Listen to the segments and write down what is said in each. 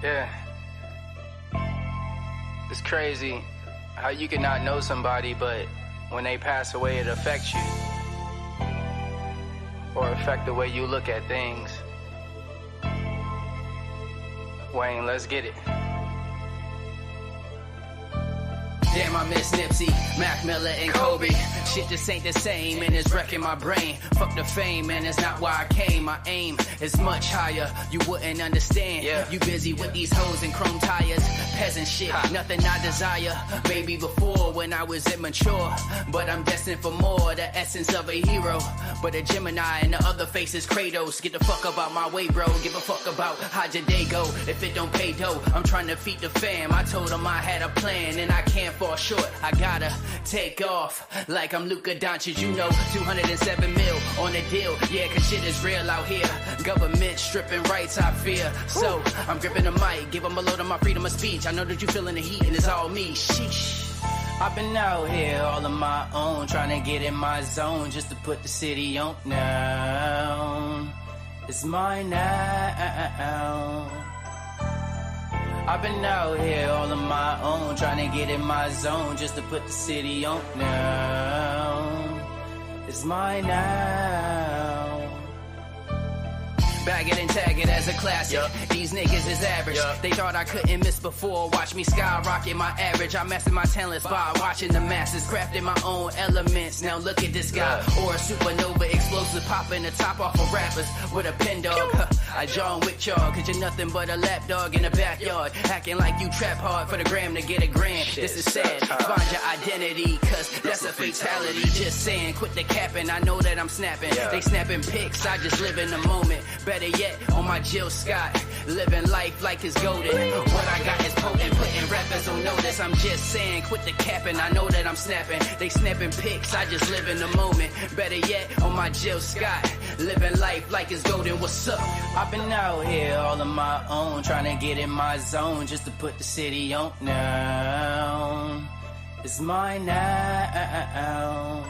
Yeah. It's crazy how you can not know somebody, but when they pass away, it affects you. Or affect the way you look at things. Wayne, let's get it. Damn, I miss Nipsey, Mac Miller, and Kobe. Shit just ain't the same, and it's wrecking my brain. Fuck the fame, and it's not why I came. My aim is much higher, you wouldn't understand. Yeah. You busy with these hoes and chrome tires. Peasant shit, nothing I desire. Maybe before, when I was immature. But I'm destined for more, the essence of a hero. But a Gemini and the other face is Kratos. Get the fuck about my way, bro. Give a fuck about how your day go. If it don't pay dough, I'm trying to feed the fam. I told them I had a plan, and I can't fall short. I gotta take off like I'm Luka Doncic, you know. 207 mil on the deal, yeah, cause shit is real out here. Government stripping rights, I fear. So I'm gripping the mic, give them a load of my freedom of speech. I know that you feeling the heat, and it's all me. Sheesh. I've been out here all on my own, trying to get in my zone just to put the city on now. It's mine now. I've been out here all on my own, trying to get in my zone just to put the city on now. It's mine now. Bag it and tag it as a classic. These niggas is average. They thought I couldn't miss before. Watch me skyrocket my average. I mastered my talents by watching the masses, crafting my own elements. Now look at this guy, or a supernova explosive popping the top off of rappers with a pen dog. I John Wick y'all, cause you're nothing but a lap dog in the backyard, acting like you trap hard for the gram to get a grand. This is sad. Find your identity, cause that's a fatality. Just saying, quit the capping. I know that I'm snapping. They snapping pics. I just live in the moment. Better yet, on my Jill Scott, living life like it's golden. What I got is potent, putting rappers on notice. I'm just saying, quit the capping. I know that I'm snapping. They snapping pics. I just live in the moment. Better yet, on my Jill Scott, living life like it's golden. What's up? I've been out here all on my own, trying to get in my zone just to put the city on now. It's mine now.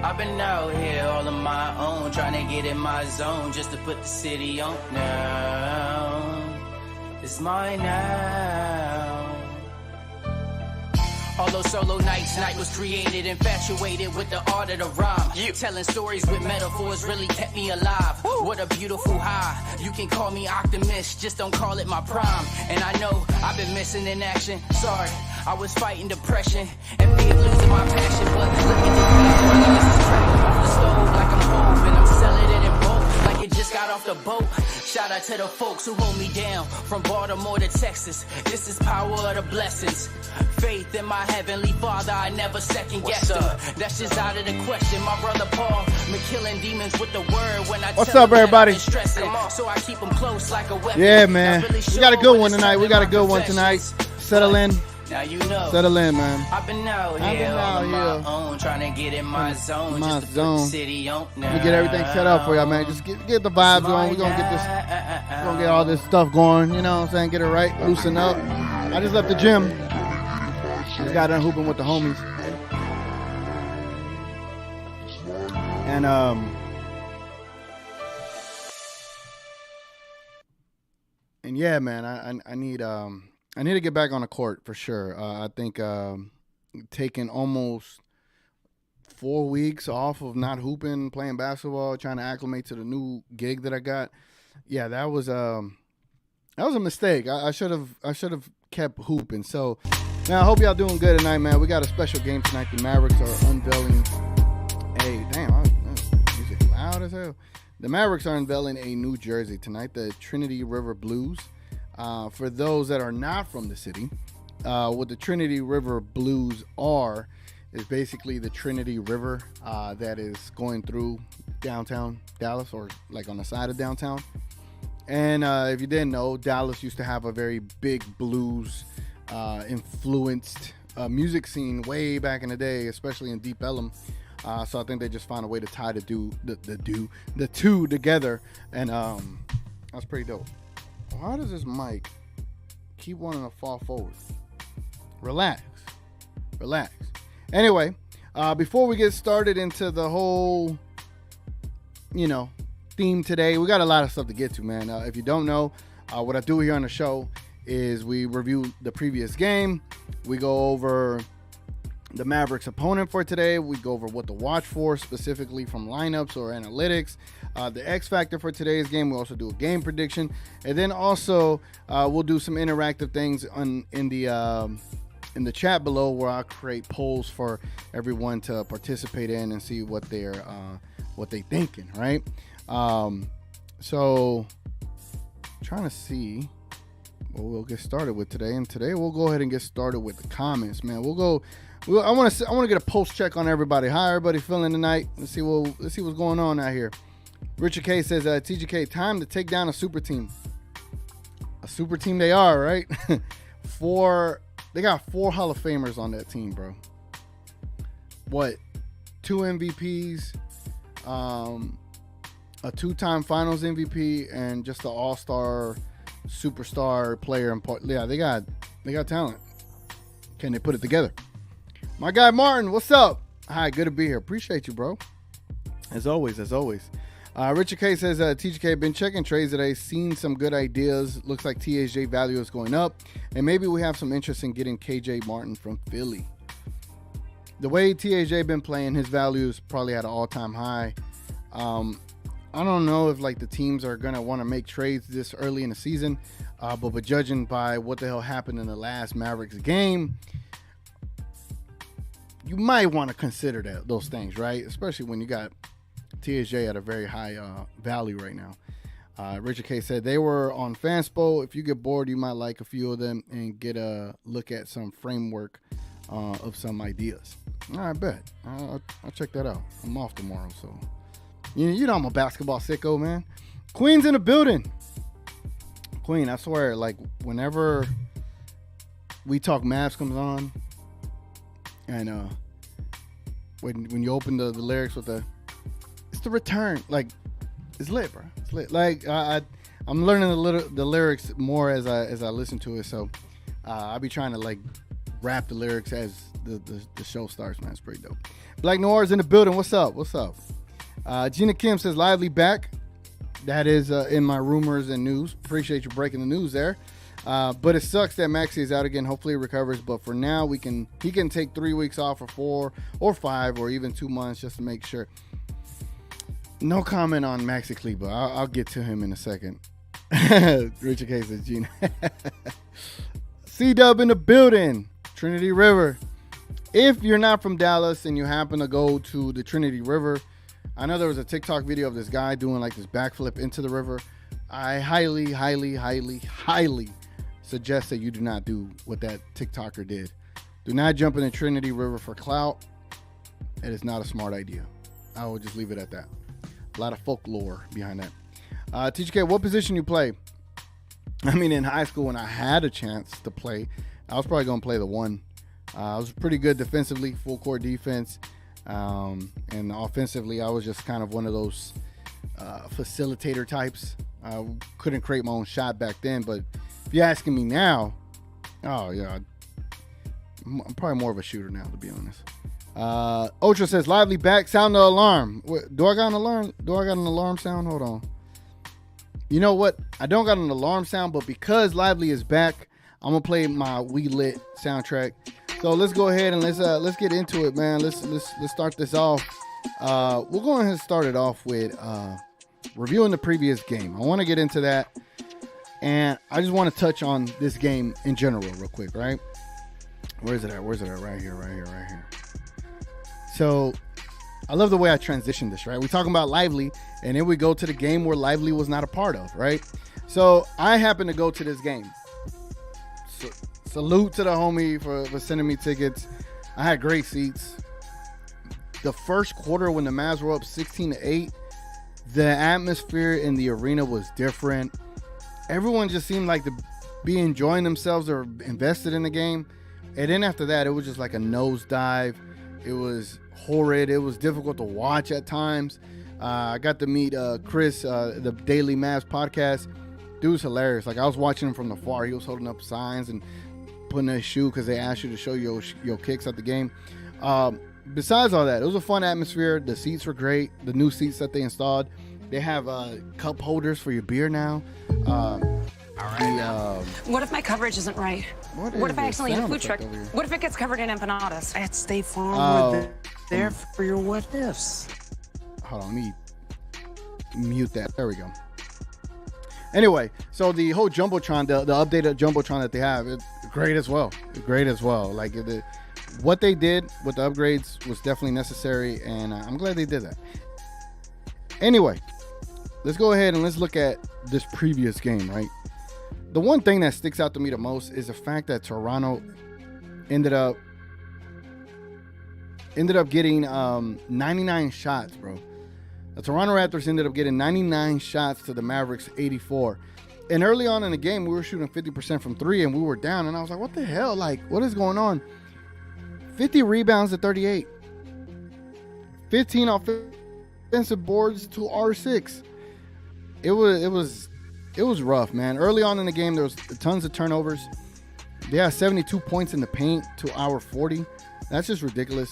I've been out here all on my own, trying to get in my zone just to put the city on now. It's mine now. All those solo nights, night was created, infatuated with the art of the rhyme. Telling stories with metaphors really kept me alive. What a beautiful high. You can call me optimist, just don't call it my prime. And I know I've been missing in action. Sorry, I was fighting depression and fear of losing my passion. But look at the beat, this is track off the stove like I'm home, and I'm selling it in bulk like it just got off the boat. Shout out to the folks who hold me down from Baltimore to Texas. This is power of the blessings. Faith in my heavenly Father, I never second guess him. That's just out of the question. My brother Paul, me killing demons with the word when I What's up, everybody? So I keep them close like a weapon. Yeah, man. We got a good one tonight. We got a good one tonight. Settle in. Now you know. Settle in, man. I've been out here on my own, trying to get in my zone. My just to zone. put the city on now. We get everything set up for y'all, man. Just get the vibes on. We're gonna get this. We're gonna get all this stuff going. You know what I'm saying? Get it right. Loosen up. I just left the gym. Just got done hooping with the homies. And yeah, man, I need to get back on the court for sure. I think taking almost 4 weeks off of not hooping, playing basketball, trying to acclimate to the new gig that I got. Yeah, that was a mistake. I should have kept hooping. So, man, I hope y'all doing good tonight, man. We got a special game tonight. The Mavericks are unveiling. Hey, damn, music loud as hell. The Mavericks are unveiling a new jersey tonight, the Trinity River Blues. For those that are not from the city, what the Trinity River Blues are is basically the Trinity River that is going through downtown Dallas, or like on the side of downtown. And if you didn't know, Dallas used to have a very big blues influenced music scene way back in the day, especially in Deep Ellum. So I think they just found a way to tie the two together, and that's pretty dope. How does this mic keep wanting to fall forward? Relax. Anyway, before we get started into the whole, theme today, we got a lot of stuff to get to, man. If you don't know, What I do here on the show is we review the previous game. We go over the Mavericks opponent for today. We go over what to watch for specifically from lineups or analytics. The X factor for today's game. We also do a game prediction, and then also we'll do some interactive things in the chat below, where I'll create polls for everyone to participate in and see what they thinking, right? So trying to see what we'll get started with today, and today we'll go ahead and get started with the comments, man. I want to get a post check on everybody. How everybody feeling tonight? Let's see what's going on out here. Richard K says, TGK, time to take down a super team. A super team they are, right? They got 4 Hall of Famers on that team, bro. What? 2 MVPs, a 2-time Finals MVP, and just an all-star, superstar player. Yeah, they got talent. Can they put it together? My guy Martin, what's up? Hi, good to be here. Appreciate you, bro. As always. Richard K says, TGK, been checking trades today, seen some good ideas. Looks like THJ value is going up, and maybe we have some interest in getting KJ Martin from Philly. The way THJ been playing, his value is probably at an all-time high. I don't know if like the teams are gonna want to make trades this early in the season, but judging by what the hell happened in the last Mavericks game, you might want to consider those things, right? Especially when you got THJ at a very high value right now. Richard K said they were on Fanspo. If you get bored, you might like a few of them and get a look at some framework of some ideas. I bet. I'll check that out. I'm off tomorrow, so you know I'm a basketball sicko, man. Queen's in the building. Queen, I swear, like whenever we talk MAVS comes on, and when you open the lyrics with it's the return, like it's lit, bro. It's lit. Like I'm learning the lyrics more as I listen to it, so I'll be trying to like rap the lyrics as the show starts, man. It's pretty dope. Black Noir's in the building. What's up? Gina Kim says Lively back. That is in my rumors and news. Appreciate you breaking the news there. But it sucks that Maxey is out again. Hopefully he recovers. But for now, he can take 3 weeks off, or 4 or 5 or even 2 months just to make sure. No comment on Maxi Kleber. I'll get to him in a second. Richard K says Gina. C-Dub in the building. Trinity River. If you're not from Dallas and you happen to go to the Trinity River, I know there was a TikTok video of this guy doing like this backflip into the river. I highly, highly, highly, highly suggest that you do not do what that TikToker did. Do not jump in the Trinity River for clout. It is not a smart idea. I will just leave it at that. A lot of folklore behind that. TGK, what position you play? I mean, in high school when I had a chance to play, I was probably going to play the 1. I was pretty good defensively, full court defense. And offensively, I was just kind of one of those facilitator types. I couldn't create my own shot back then, but if you're asking me now, oh yeah, I'm probably more of a shooter now, to be honest. Ultra says Lively back. Sound the alarm. Do I got an alarm? Do I got an alarm sound? Hold on. You know what? I don't got an alarm sound, but because Lively is back, I'm gonna play my We Lit soundtrack. So let's go ahead and let's get into it, man. Let's start this off. We'll go ahead and start it off with reviewing the previous game. I want to get into that, and I just want to touch on this game in general real quick, right? Where's it at? Right here. So I love the way I transitioned this, right? We're talking about Lively, and then we go to the game where Lively was not a part of, right? So I happen to go to this game. So, salute to the homie for sending me tickets. I had great seats. The first quarter when the Mavs were up 16-8, the atmosphere in the arena was different. Everyone just seemed like to be enjoying themselves or invested in the game. And then after that, it was just like a nosedive. It was horrid. It was difficult to watch at times. I got to meet Chris, the Daily Mavs podcast. Dude's hilarious. Like, I was watching him from the far. He was holding up signs and putting a shoe because they asked you to show your kicks at the game. Besides all that, it was a fun atmosphere. The seats were great. The new seats that they installed. They have cup holders for your beer now. What if my coverage isn't right? What if I accidentally hit a food truck? What if it gets covered in empanadas? At State Farm, we're there for your what ifs. Hold on, let me mute that. There we go. Anyway, so the whole Jumbotron, the updated Jumbotron that they have, it's great as well. Great as well. Like what they did with the upgrades was definitely necessary, and I'm glad they did that. Anyway, let's go ahead and let's look at this previous game, right? The one thing that sticks out to me the most is the fact that Toronto ended up getting 99 shots, bro. The Toronto Raptors ended up getting 99 shots to the Mavericks 84. And early on in the game, we were shooting 50% from three, and we were down. And I was like, what the hell? Like, what is going on? 50 rebounds to 38. 15 offensive boards to R6. It was rough, man. Early on in the game, there was tons of turnovers. They had 72 points in the paint to our 40. That's just ridiculous.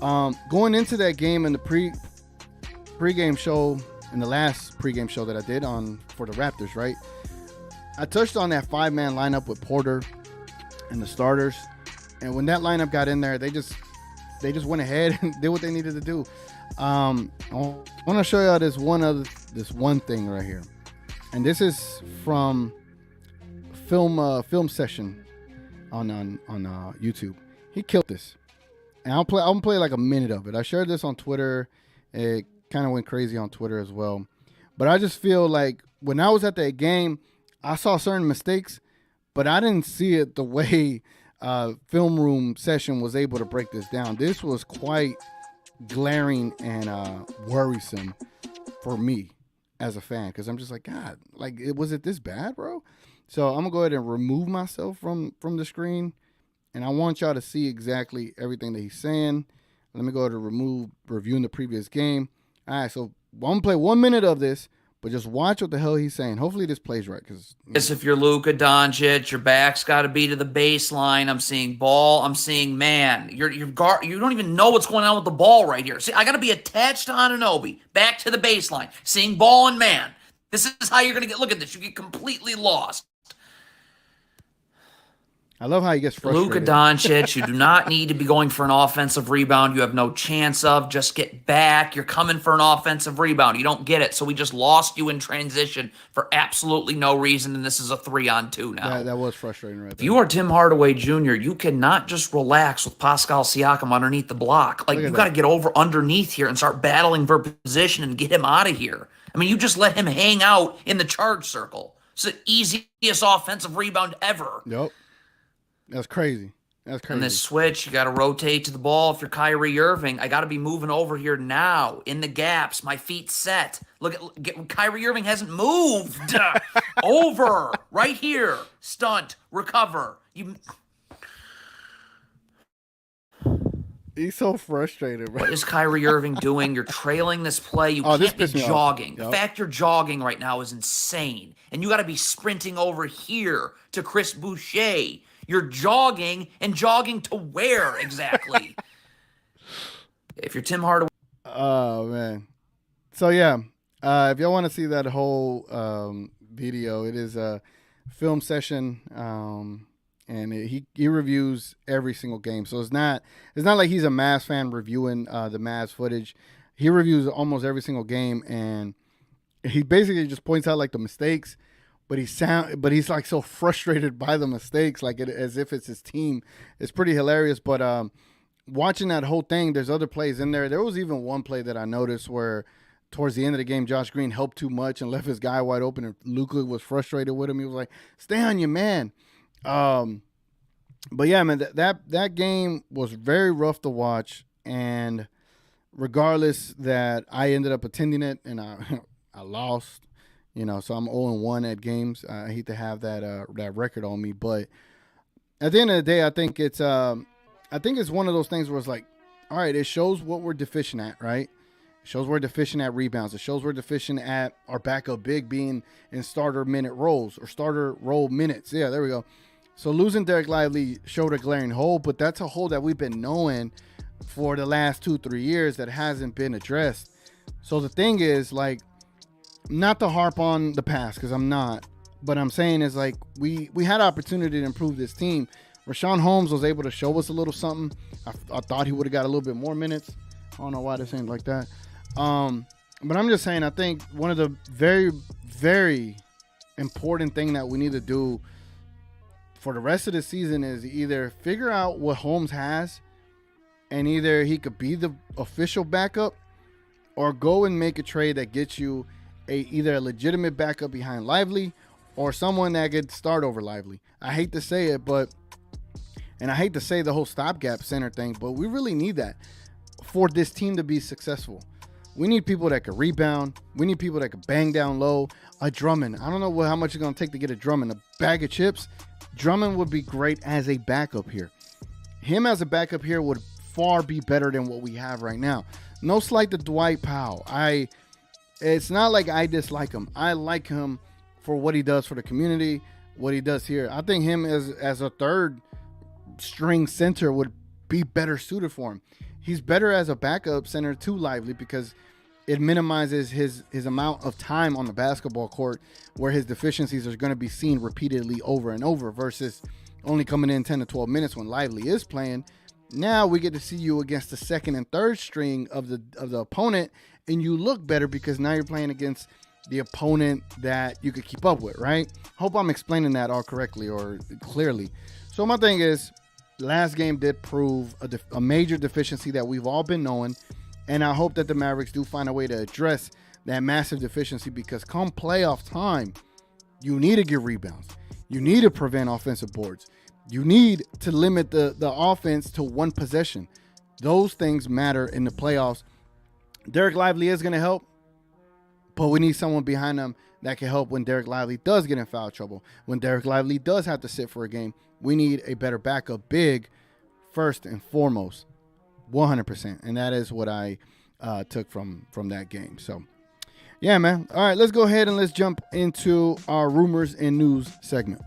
Going into that game in the pregame show, in the last pregame show that I did for the Raptors, right? I touched on that 5-man lineup with Porter and the starters. And when that lineup got in there, they just went ahead and did what they needed to do. I want to show y'all this one thing right here. And this is from film session on YouTube. He killed this. And I'm gonna play like a minute of it. I shared this on Twitter. It kind of went crazy on Twitter as well. But I just feel like when I was at that game, I saw certain mistakes, but I didn't see it the way film room session was able to break this down. This was quite glaring and worrisome for me as a fan, because I'm just like, God, like, was it this bad, bro? So I'm gonna go ahead and remove myself from the screen, and I want y'all to see exactly everything that he's saying. Let me go to reviewing the previous game. All right, so I'm gonna play 1 minute of this, but just watch what the hell he's saying. Hopefully this plays right, because if you're Luka Doncic, your back's got to be to the baseline. I'm seeing ball. I'm seeing man. You don't even know what's going on with the ball right here. See, I got to be attached to Anunoby, back to the baseline, seeing ball and man. This is how you're gonna get. Look at this. You get completely lost. I love how he gets frustrated. Luka Doncic, you do not need to be going for an offensive rebound. You have no chance of. Just get back. You're coming for an offensive rebound. You don't get it. So we just lost you in transition for absolutely no reason, and this is a 3-on-2 now. That was frustrating right there. If you are Tim Hardaway Jr., you cannot just relax with Pascal Siakam underneath the block. Like, you got to get over underneath here and start battling for position and get him out of here. I mean, you just let him hang out in the charge circle. It's the easiest offensive rebound ever. Yep. That's crazy. That's crazy. And this switch, you got to rotate to the ball. If you're Kyrie Irving, I got to be moving over here now in the gaps. My feet set. Look at Kyrie Irving hasn't moved. Over right here. Stunt. Recover. He's so frustrated, bro. What is Kyrie Irving doing? You're trailing this play. You can't be jogging. Yep. The fact you're jogging right now is insane. And you got to be sprinting over here to Chris Boucher. You're jogging, and jogging to where exactly? If you're Tim Hardaway. Oh, man. So, yeah, if y'all want to see that whole video, it is a film session, and he reviews every single game. So it's not like he's a Mavs fan reviewing the Mavs footage. He reviews almost every single game, and he basically just points out like the mistakes. But he's like so frustrated by the mistakes, like as if it's his team. It's pretty hilarious. But watching that whole thing, there's other plays in there. There was even one play that I noticed where towards the end of the game, Josh Green helped too much and left his guy wide open, and Luka was frustrated with him. He was like, "Stay on your man." But yeah, man, that game was very rough to watch. And regardless that I ended up attending it and I lost. So I'm 0-1 at games. I hate to have that record on me, but at the end of the day, I think it's one of those things where it's like, all right, it shows what we're deficient at, right? It shows we're deficient at rebounds. It shows we're deficient at our backup big being in starter minute roles or starter role minutes. Yeah, there we go. So losing Derek Lively showed a glaring hole, but that's a hole that we've been knowing for the last 2-3 years that hasn't been addressed. So the thing is, like, not to harp on the past, because I'm not. But I'm saying is like we had opportunity to improve this team. Rashawn Holmes was able to show us a little something. I thought he would have got a little bit more minutes. I don't know why they're saying like that. But I'm just saying, I think one of the very, very important thing that we need to do for the rest of the season is either figure out what Holmes has, and either he could be the official backup, or go and make a trade that gets you either a legitimate backup behind Lively or someone that could start over Lively. I hate to say it, and I hate to say the whole stopgap center thing, but we really need that for this team to be successful. We need people that can rebound. We need people that can bang down low. A Drummond. I don't know how much it's going to take to get a Drummond. A bag of chips. Drummond would be great as a backup here. Him as a backup here would far be better than what we have right now. No slight to Dwight Powell. It's not like I dislike him. I like him for what he does for the community, what he does here. I think him as a third string center would be better suited for him. He's better as a backup center to Lively because it minimizes his amount of time on the basketball court where his deficiencies are going to be seen repeatedly over and over versus only coming in 10 to 12 minutes when Lively is playing. Now we get to see you against the second and third string of the opponent, and you look better because now you're playing against the opponent that you could keep up with, right? Hope I'm explaining that all correctly or clearly. So my thing is, last game did prove a major deficiency that we've all been knowing, and I hope that the Mavericks do find a way to address that massive deficiency because come playoff time, you need to get rebounds. You need to prevent offensive boards. You need to limit the offense to one possession. Those things matter in the playoffs. Derek Lively is going to help, but we need someone behind him that can help when Derek Lively does get in foul trouble. When Derek Lively does have to sit for a game, we need a better backup big first and foremost, 100%. And that is what I took from that game. So, yeah, man. All right, let's go ahead and let's jump into our rumors and news segment.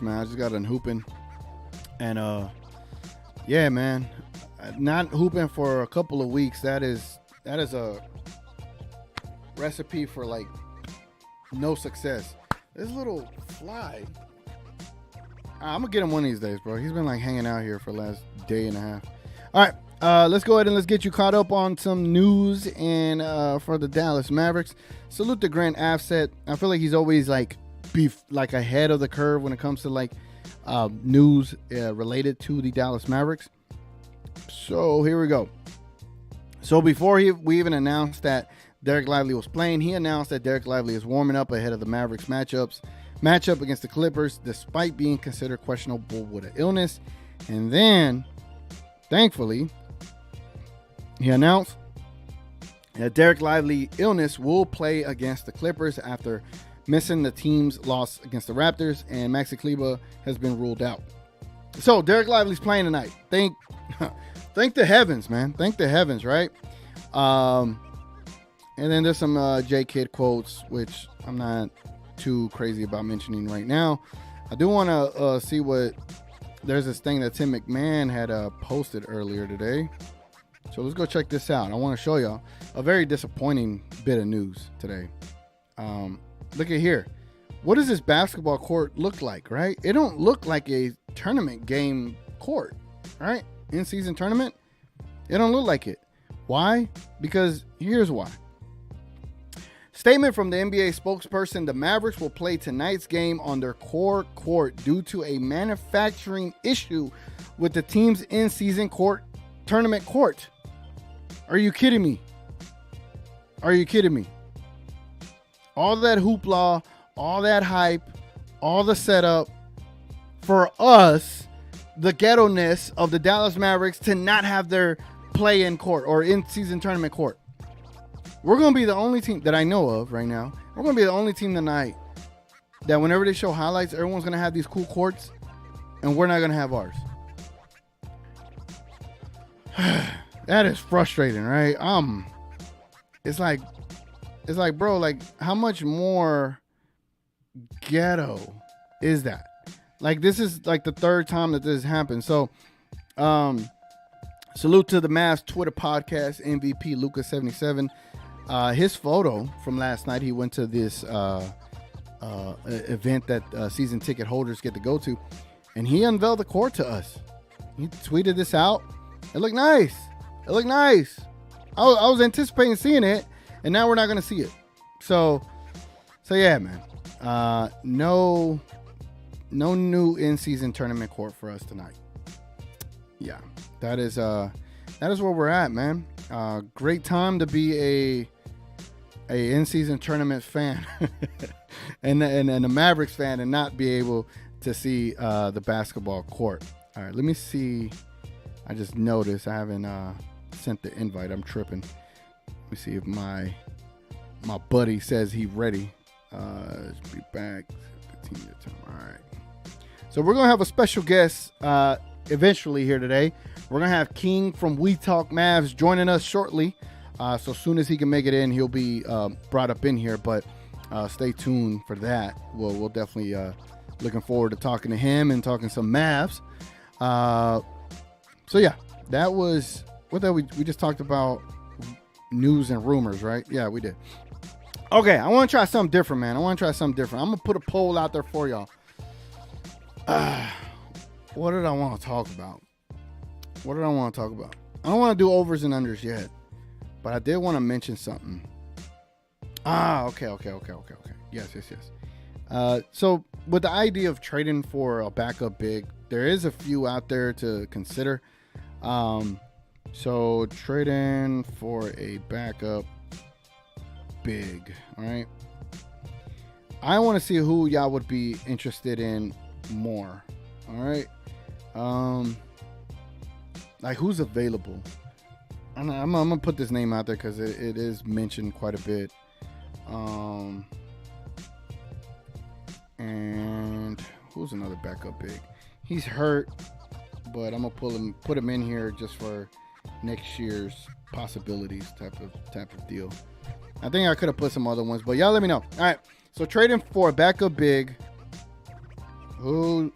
Man, I just got done hooping, and yeah, man, not hooping for a couple of weeks. That is a recipe for like no success. This little fly, I'm gonna get him one of these days, bro. He's been like hanging out here for the last day and a half. All right, let's go ahead and let's get you caught up on some news and for the Dallas Mavericks. Salute to Grant Afset. I feel like he's always like ahead of the curve when it comes to like news related to the Dallas Mavericks. So here we go. So before we even announced that Derek Lively was playing, he announced that Derek Lively is warming up ahead of the Mavericks matchup against the Clippers, despite being considered questionable with an illness. And then, thankfully, he announced that Derek Lively illness will play against the Clippers after missing the team's loss against the Raptors, and Maxi Kleber has been ruled out. So Derek Lively's playing tonight. Thank the heavens, man. Thank the heavens, right? And then there's some J Kidd quotes, which I'm not too crazy about mentioning right now. I do want to see what there's this thing that Tim McMahon had posted earlier today. So let's go check this out. I want to show y'all a very disappointing bit of news today. Look at here. What does this basketball court look like, right? It don't look like a tournament game court, right? In-season tournament. It don't look like it. Why? Because here's why. Statement from the NBA spokesperson: the Mavericks will play tonight's game on their core court due to a manufacturing issue with the team's in-season tournament court. Are you kidding me? Are you kidding me? All that hoopla, all that hype, all the setup for us, the ghetto-ness of the Dallas Mavericks to not have their play-in court or in-season tournament court. We're going to be the only team that I know of right now. We're going to be the only team tonight that whenever they show highlights, everyone's going to have these cool courts, and we're not going to have ours. That is frustrating, right? It's like, bro, like, how much more ghetto is that? Like, this is like the third time that this happened. So Salute to the Mavs Twitter podcast MVP Luca77. His photo from last night, he went to this event that season ticket holders get to go to, and he unveiled the court to us. He tweeted this out. It looked nice. I was anticipating seeing it, and now we're not going to see it. So yeah, man. No new in-season tournament court for us tonight. Yeah, that is where we're at, man. Great time to be a in-season tournament fan and a Mavericks fan and not be able to see the basketball court. All right, let me see. I just noticed I haven't sent the invite. I'm tripping. Let me see if my buddy says he's ready. Let's be back. 15 minutes time. All right. So we're gonna have a special guest eventually here today. We're gonna have King from We Talk Mavs joining us shortly. So as soon as he can make it in, he'll be brought up in here. But stay tuned for that. We'll definitely looking forward to talking to him and talking some Mavs. So yeah, that was what that we just talked about news and rumors, right? Yeah, we did. Okay, I want to try something different, man. I'm going to put a poll out there for y'all. What did I want to talk about? I don't want to do overs and unders yet, but I did want to mention something. Okay. Yes. So with the idea of trading for a backup big, there is a few out there to consider. So trading for a backup big, all right? I want to see who y'all would be interested in more, all right? Like who's available? I'm gonna put this name out there because it is mentioned quite a bit. And who's another backup big? He's hurt, but I'm gonna put him in here just for next year's possibilities type of deal. I think I could have put some other ones, but y'all let me know. All right, so trading for a backup big. Who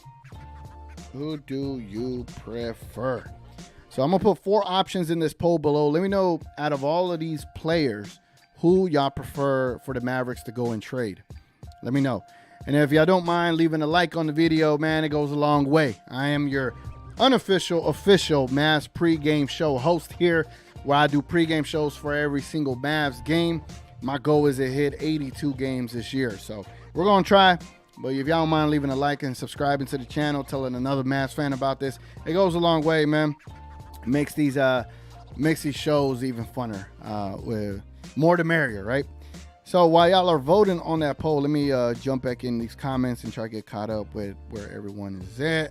do you prefer? So I'm gonna put 4 options in this poll below. Let me know out of all of these players who y'all prefer for the Mavericks to go and trade. Let me know. And if y'all don't mind leaving a like on the video, man, it goes a long way. I am your official Mavs pregame show host here, where I do pregame shows for every single Mavs game. My goal is to hit 82 games this year. So we're going to try. But if y'all don't mind leaving a like and subscribing to the channel, telling another Mavs fan about this, it goes a long way, man. It makes these shows even funner. With more the merrier, right? So while y'all are voting on that poll, let me jump back in these comments and try to get caught up with where everyone is at.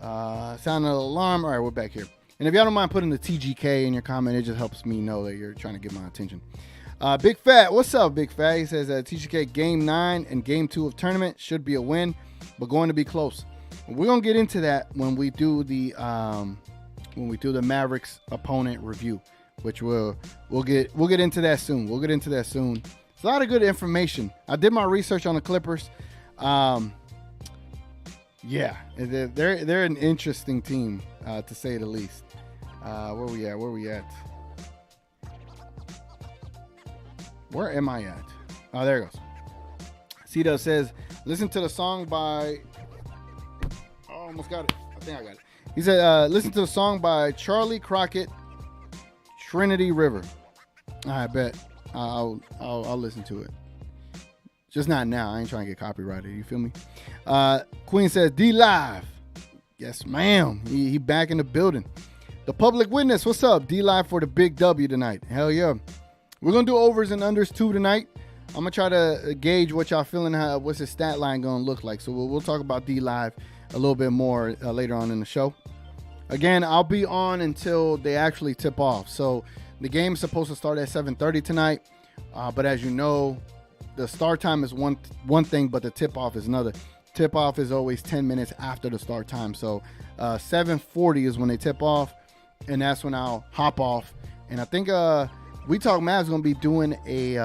Sound an alarm. All right, we're back here. And if y'all don't mind putting the TGK in your comment, it just helps me know that you're trying to get my attention. Big Fat, what's up, Big Fat? He says TGK Game 9 and Game 2 of tournament should be a win, but going to be close. We're gonna get into that when we do the Mavericks opponent review, which we'll get into that soon. It's a lot of good information. I did my research on the Clippers. Yeah, they're an interesting team, to say the least. Where we at? Where am I at? Oh, there it goes. Cito says, listen to the song by... Oh, almost got it. I think I got it. He said, listen to the song by Charlie Crockett, Trinity River. I bet. I'll listen to it. Just not now. I ain't trying to get copyrighted. You feel me? Queen says, D Live. Yes, ma'am. He back in the building. The Public Witness. What's up? D Live for the big W tonight. Hell yeah. We're going to do overs and unders too tonight. I'm going to try to gauge what y'all feeling. What's his stat line going to look like. So we'll talk about D Live a little bit more later on in the show. Again, I'll be on until they actually tip off. So the game is supposed to start at 7:30 tonight. But as you know, the start time is one thing, but the tip-off is another. Tip-off is always 10 minutes after the start time. So 7:40 is when they tip off, and that's when I'll hop off. And I think We Talk Mavs is going to be doing a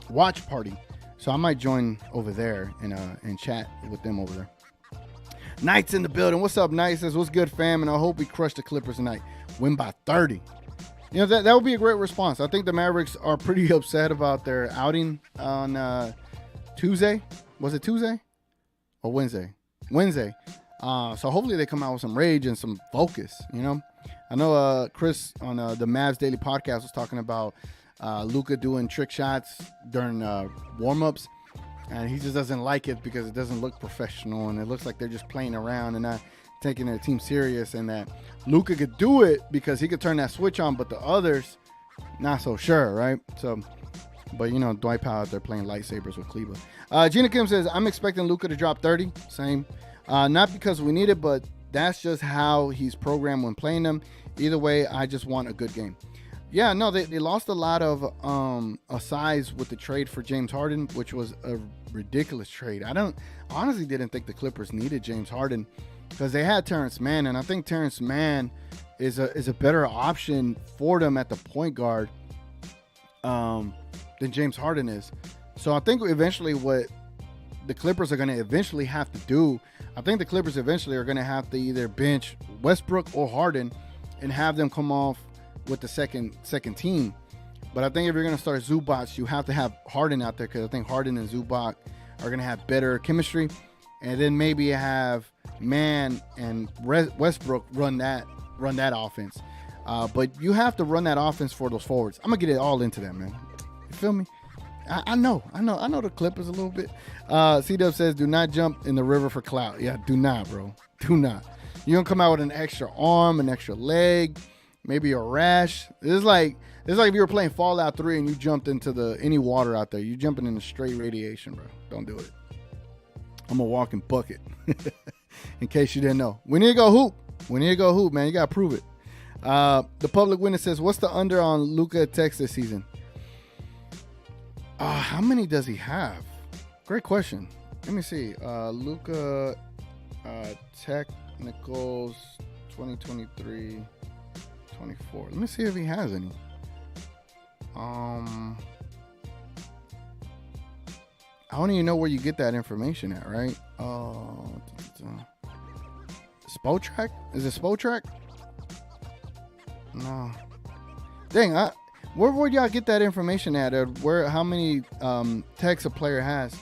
watch party. So I might join over there and chat with them over there. Knight's in the building. What's up, Knight? Says, what's good, fam? And I hope we crush the Clippers tonight. win by 30. You know, that would be a great response. I think the Mavericks are pretty upset about their outing on Tuesday. Was it Tuesday or Wednesday? Wednesday. So hopefully they come out with some rage and some focus, you know. I know Chris on the MAVS Daily Podcast was talking about Luka doing trick shots during warm-ups, and he just doesn't like it because it doesn't look professional, and it looks like they're just playing around and not taking their team serious, and that Luka could do it because he could turn that switch on, but the others, not so sure, right? So, but, you know, Dwight Powell out there playing lightsabers with Cleveland. Gina Kim says, I'm expecting Luka to drop 30. Same. Not because we need it, but that's just how he's programmed when playing them. Either way, I just want a good game. Yeah, no, they lost a lot of size with the trade for James Harden, which was a ridiculous trade. I honestly didn't think the Clippers needed James Harden because they had Terrence Mann, and I think Terrence Mann is a better option for them at the point guard than James Harden is. So I think eventually what the Clippers are going to eventually have to do, I think the Clippers eventually are going to have to either bench Westbrook or Harden and have them come off with the second team. But I think if you're going to start Zubac, you have to have Harden out there because I think Harden and Zubac are going to have better chemistry. And then maybe have Mann and Westbrook run that offense. But you have to run that offense for those forwards. I'm going to get it all into that, man. You feel me? I know the Clippers a little bit. C-Dub says, do not jump in the river for clout. Yeah, do not, bro. Do not. You're going to come out with an extra arm, an extra leg, maybe a rash. It's like if you were playing Fallout 3 and you jumped into any water out there. You're jumping into straight radiation, bro. Don't do it. I'm a walking bucket. In case you didn't know. We need to go hoop, man. You got to prove it. The public witness says, what's the under on Luka Tex this season? How many does he have? Great question. Let me see. Luka Technicals 2023-24. Let me see if he has any. I don't even know where you get that information at, right? Spotrac? Is it Spotrac? No. Dang, where would y'all get that information at? How many techs a player has?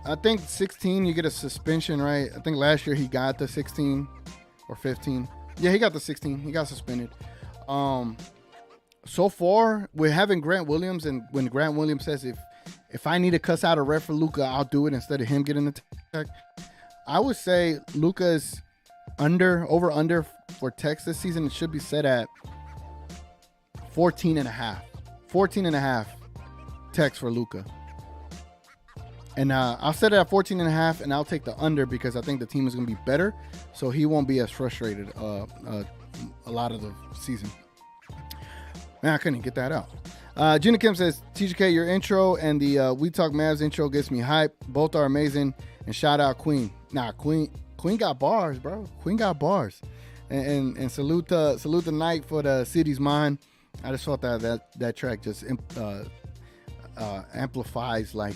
I think 16, you get a suspension, right? I think last year he got the 16 or 15. Yeah, he got the 16. He got suspended. So far, we're having Grant Williams, and when Grant Williams says if I need to cuss out a ref for Luka, I'll do it instead of him getting the tech. I would say Luka's over for techs this season. It should be set at 14.5. 14.5 techs for Luka. And I'll set it at 14.5, and I'll take the under because I think the team is going to be better, so he won't be as frustrated a lot of the season. Man, I couldn't get that out. Gina Kim says, TGK, your intro and the We Talk Mavs intro gets me hype. Both are amazing. And shout out Queen. Nah, Queen got bars, bro. Queen got bars. And salute the night for the city's mind. I just thought that track just amplifies like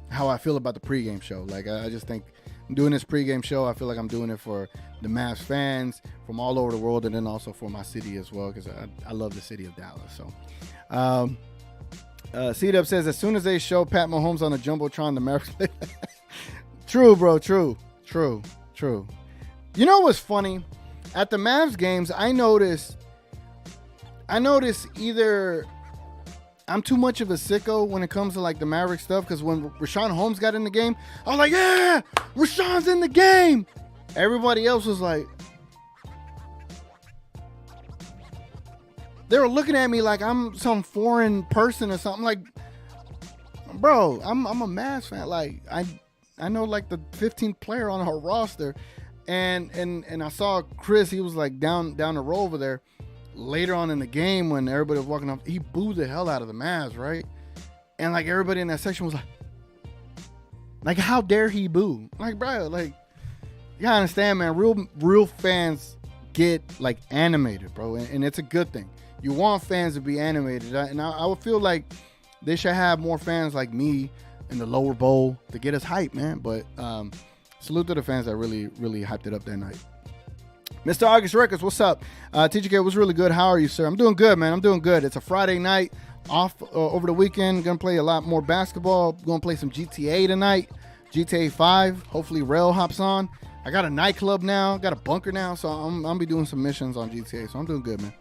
how I feel about the pregame show. Like I just think doing this pregame show, I feel like I'm doing it for the Mavs fans from all over the world, and then also for my city as well, because I love the city of Dallas. So, C-Dub says, as soon as they show Pat Mahomes on the Jumbotron, the Mavericks play. True, bro. True. You know what's funny? At the Mavs games, I notice either I'm too much of a sicko when it comes to like the Maverick stuff, because when Rashawn Holmes got in the game, I was like, yeah, Rashawn's in the game. Everybody else was like, they were looking at me like I'm some foreign person or something. Like, bro, I'm a Mavs fan. Like I know like the 15th player on our roster, and I saw Chris. He was like down the row over there. Later on in the game, when everybody was walking off, he booed the hell out of the Mavs, right? And like everybody in that section was like, how dare he boo? Like, bro, like, you gotta understand, man. Real fans get like animated, bro, and it's a good thing. You want fans to be animated, and I would feel like they should have more fans like me in the lower bowl to get us hype, man. But salute to the fans that really hyped it up that night. Mr. August Records, what's up? TGK was really good. How are you, sir? I'm doing good, man. I'm doing good. It's a Friday night off over the weekend. Gonna play a lot more basketball. Gonna play some GTA tonight. GTA 5. Hopefully Rail hops on. I got a nightclub now. Got a bunker now. So I'm gonna be doing some missions on GTA. So I'm doing good, man.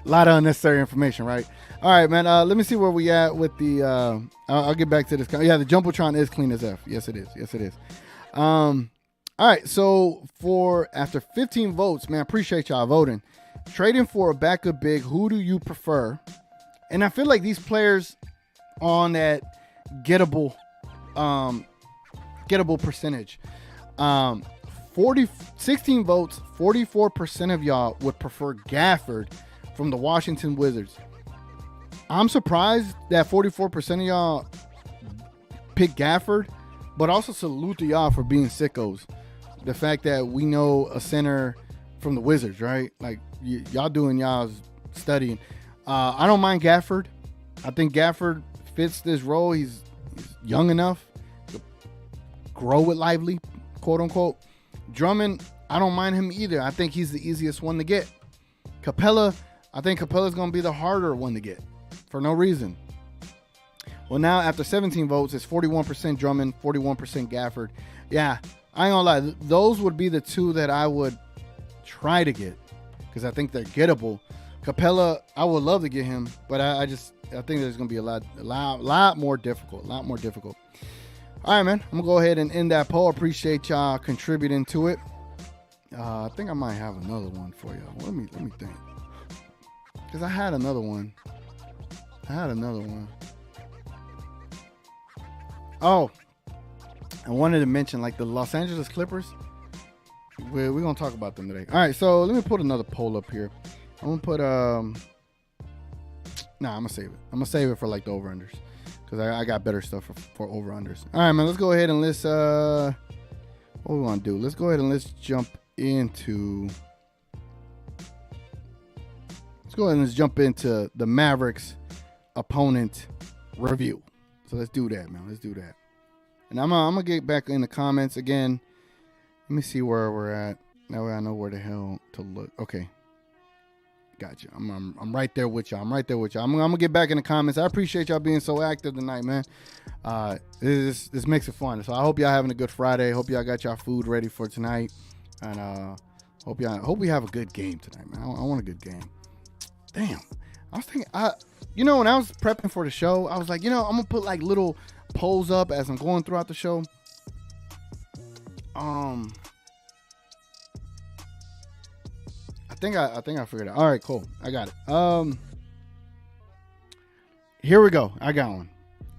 A lot of unnecessary information, right? All right, man. Let me see where we at with the. I'll get back to this. Yeah, the Jumbotron is clean as F. Yes, it is. Yes, it is. All right, so after 15 votes, man, appreciate y'all voting. Trading for a backup big, who do you prefer? And I feel like these players on that gettable percentage. 16 votes, 44% of y'all would prefer Gafford from the Washington Wizards. I'm surprised that 44% of y'all pick Gafford, but also salute to y'all for being sickos. The fact that we know a center from the Wizards, right? Like, y'all doing y'all's studying. I don't mind Gafford. I think Gafford fits this role. He's young enough to grow it lively, quote unquote. Drummond, I don't mind him either. I think he's the easiest one to get. Capella, I think Capella's going to be the harder one to get for no reason. Well, now after 17 votes, it's 41% Drummond, 41% Gafford. Yeah, I ain't gonna lie. Those would be the two that I would try to get because I think they're gettable. Capella, I would love to get him, but I think there's gonna be a lot more difficult. All right, man. I'm gonna go ahead and end that poll. Appreciate y'all contributing to it. I think I might have another one for y'all. Let me think, because I had another one. Oh, I wanted to mention like the Los Angeles Clippers. We're going to talk about them today. All right, so let me put another poll up here. I'm going to put, I'm going to save it. I'm going to save it for like the over-unders because I got better stuff for over-unders. All right, man, let's go ahead and let's what we want to do. Let's go ahead and let's jump into the Mavericks opponent review. So let's do that, man. Let's do that. And I'm gonna get back in the comments again. Let me see where we're at. That way I know where the hell to look. Okay. Gotcha. I'm right there with y'all. I'm gonna get back in the comments. I appreciate y'all being so active tonight, man. This makes it fun. So I hope y'all having a good Friday. Hope y'all got y'all food ready for tonight. And hope we have a good game tonight, man. I want a good game. Damn. I was thinking when I was prepping for the show, I was like, I'm gonna put like little polls up as I'm going throughout the show. I think I figured it out. All right, cool. I got it. Here we go. I got one.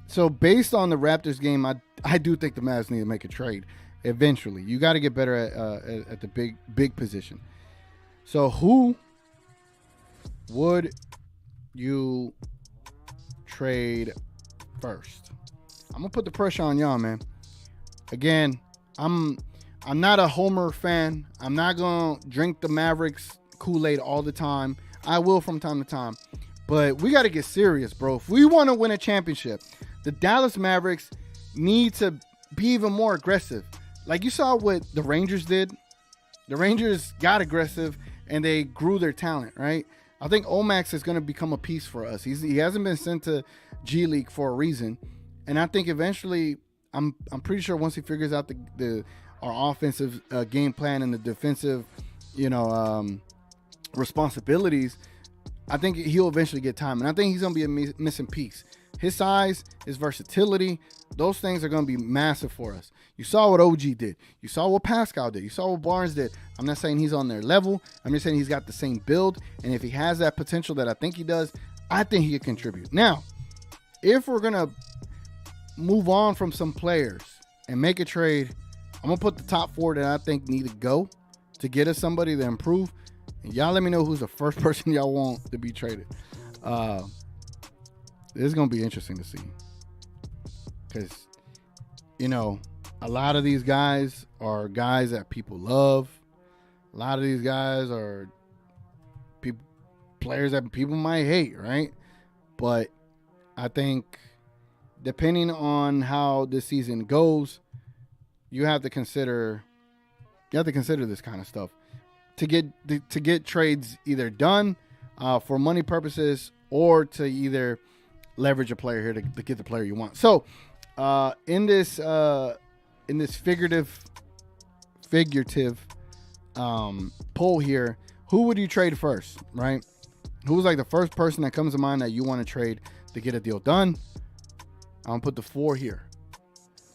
So based on the Raptors game, I do think the Mavs need to make a trade eventually. You got to get better at the big position. So who would you trade first? I'm gonna put the pressure on y'all, man. Again, I'm not a Homer fan. I'm not gonna drink the Mavericks Kool-Aid all the time. I will from time to time, but we got to get serious, bro. If we want to win a championship, the Dallas Mavericks need to be even more aggressive. Like you saw what the Rangers did. The Rangers got aggressive and they grew their talent, right? I think Omax is going to become a piece for us. He hasn't been sent to G League for a reason. And I think eventually, I'm pretty sure once he figures out our offensive game plan and the defensive, responsibilities, I think he'll eventually get time. And I think he's going to be a missing piece. His size, his versatility, those things are going to be massive for us. You saw what OG did. You saw what Pascal did. You saw what Barnes did. I'm not saying he's on their level. I'm just saying he's got the same build. And if he has that potential that I think he does, I think he can contribute. Now, if we're going to move on from some players and make a trade, I'm going to put the top 4 that I think need to go to get us somebody to improve. And y'all let me know who's the first person y'all want to be traded. This is going to be interesting to see. Because, a lot of these guys are guys that people love. A lot of these guys are players that people might hate, right? But I think depending on how this season goes, you have to consider this kind of stuff. to get trades either done for money purposes or to either leverage a player here to get the player you want. So in this figurative poll here, who would you trade first, right? Who's like the first person that comes to mind that you want to trade to get a deal done? I'm going to put the 4 here.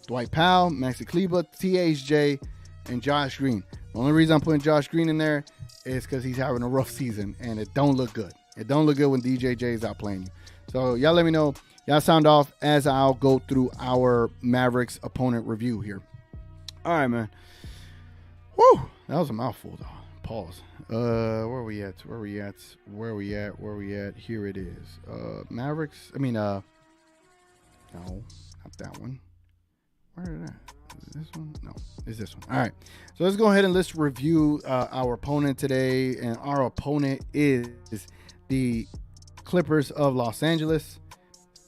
Dwight Powell, Maxi Kleber, THJ, and Josh Green. The only reason I'm putting Josh Green in there is because he's having a rough season, and it don't look good. It don't look good when DJJ is out playing you. So y'all let me know. Y'all sound off as I'll go through our Mavericks opponent review here. All right, man. Woo! That was a mouthful, though. Pause. Where are we at? Here it is. Mavericks. No, not that one. Where did that? Is this one? No, it's this one. All right. So let's go ahead and let's review our opponent today. And our opponent is the Clippers of Los Angeles.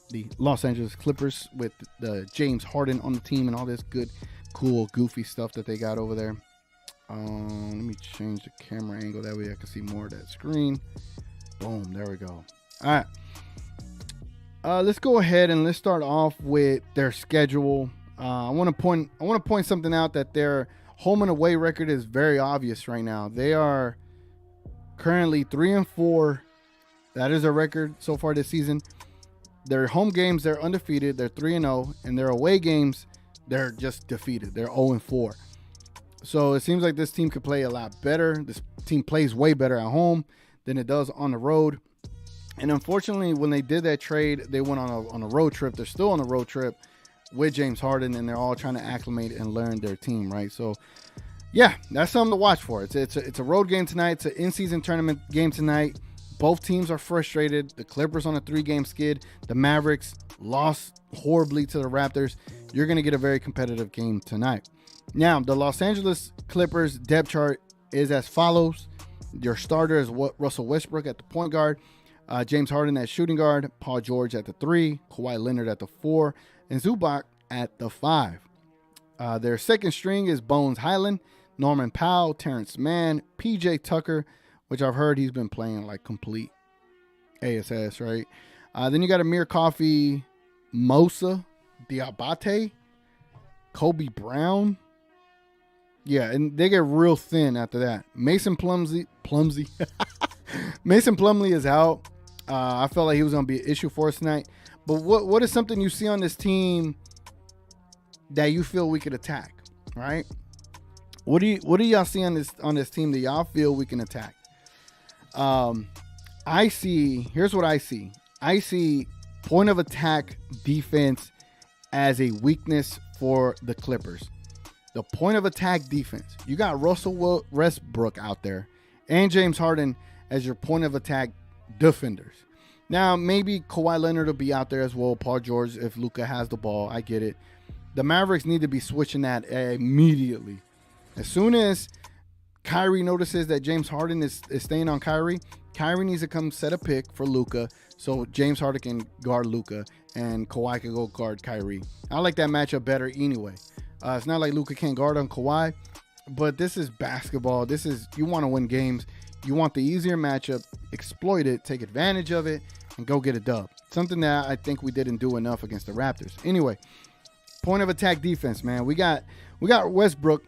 The Los Angeles Clippers with the James Harden on the team and all this good, cool, goofy stuff that they got over there. Let me change the camera angle. That way I can see more of that screen. Boom. There we go. All right. Let's go ahead and let's start off with their schedule. I want to point something out, that their home and away record is very obvious right now. They are currently 3-4. That is their record so far this season. Their home games, they're undefeated. They're 3-0, and their away games, they're just defeated. They're 0-4. So it seems like this team could play a lot better. This team plays way better at home than it does on the road. And unfortunately, when they did that trade, they went on a road trip. They're still on a road trip with James Harden, and they're all trying to acclimate and learn their team, right? So, yeah, that's something to watch for. It's a road game tonight. It's an in-season tournament game tonight. Both teams are frustrated. The Clippers on a 3-game skid. The Mavericks lost horribly to the Raptors. You're going to get a very competitive game tonight. Now, the Los Angeles Clippers depth chart is as follows. Your starter is Russell Westbrook at the point guard, James Harden at shooting guard, Paul George at the 3, Kawhi Leonard at the 4, and Zubac at the 5. Their second string is Bones Highland, Norman Powell, Terrence Mann, PJ Tucker, which I've heard he's been playing like complete ASS, right? Then you got Amir Coffey, Mosa, Diabate, Kobe Brown. Yeah, and they get real thin after that. Mason Plumlee. Mason Plumlee is out. I felt like he was going to be an issue for us tonight. But what is something you see on this team that you feel we could attack, right? What do y'all see on this team that y'all feel we can attack? Here's what I see. I see point of attack defense as a weakness for the Clippers. The point of attack defense. You got Russell Westbrook out there and James Harden as your point of attack defenders. Now, maybe Kawhi Leonard will be out there as well, Paul George, if Luka has the ball. I get it. The Mavericks need to be switching that immediately. As soon as Kyrie notices that James Harden is staying on Kyrie needs to come set a pick for Luka so James Harden can guard Luka and Kawhi can go guard Kyrie. I like that matchup better anyway. It's not like Luka can't guard on Kawhi, but this is basketball. You want to win games. You want the easier matchup, exploit it, take advantage of it, and go get a dub. Something that I think we didn't do enough against the Raptors. Anyway, point of attack defense, man. We got Westbrook.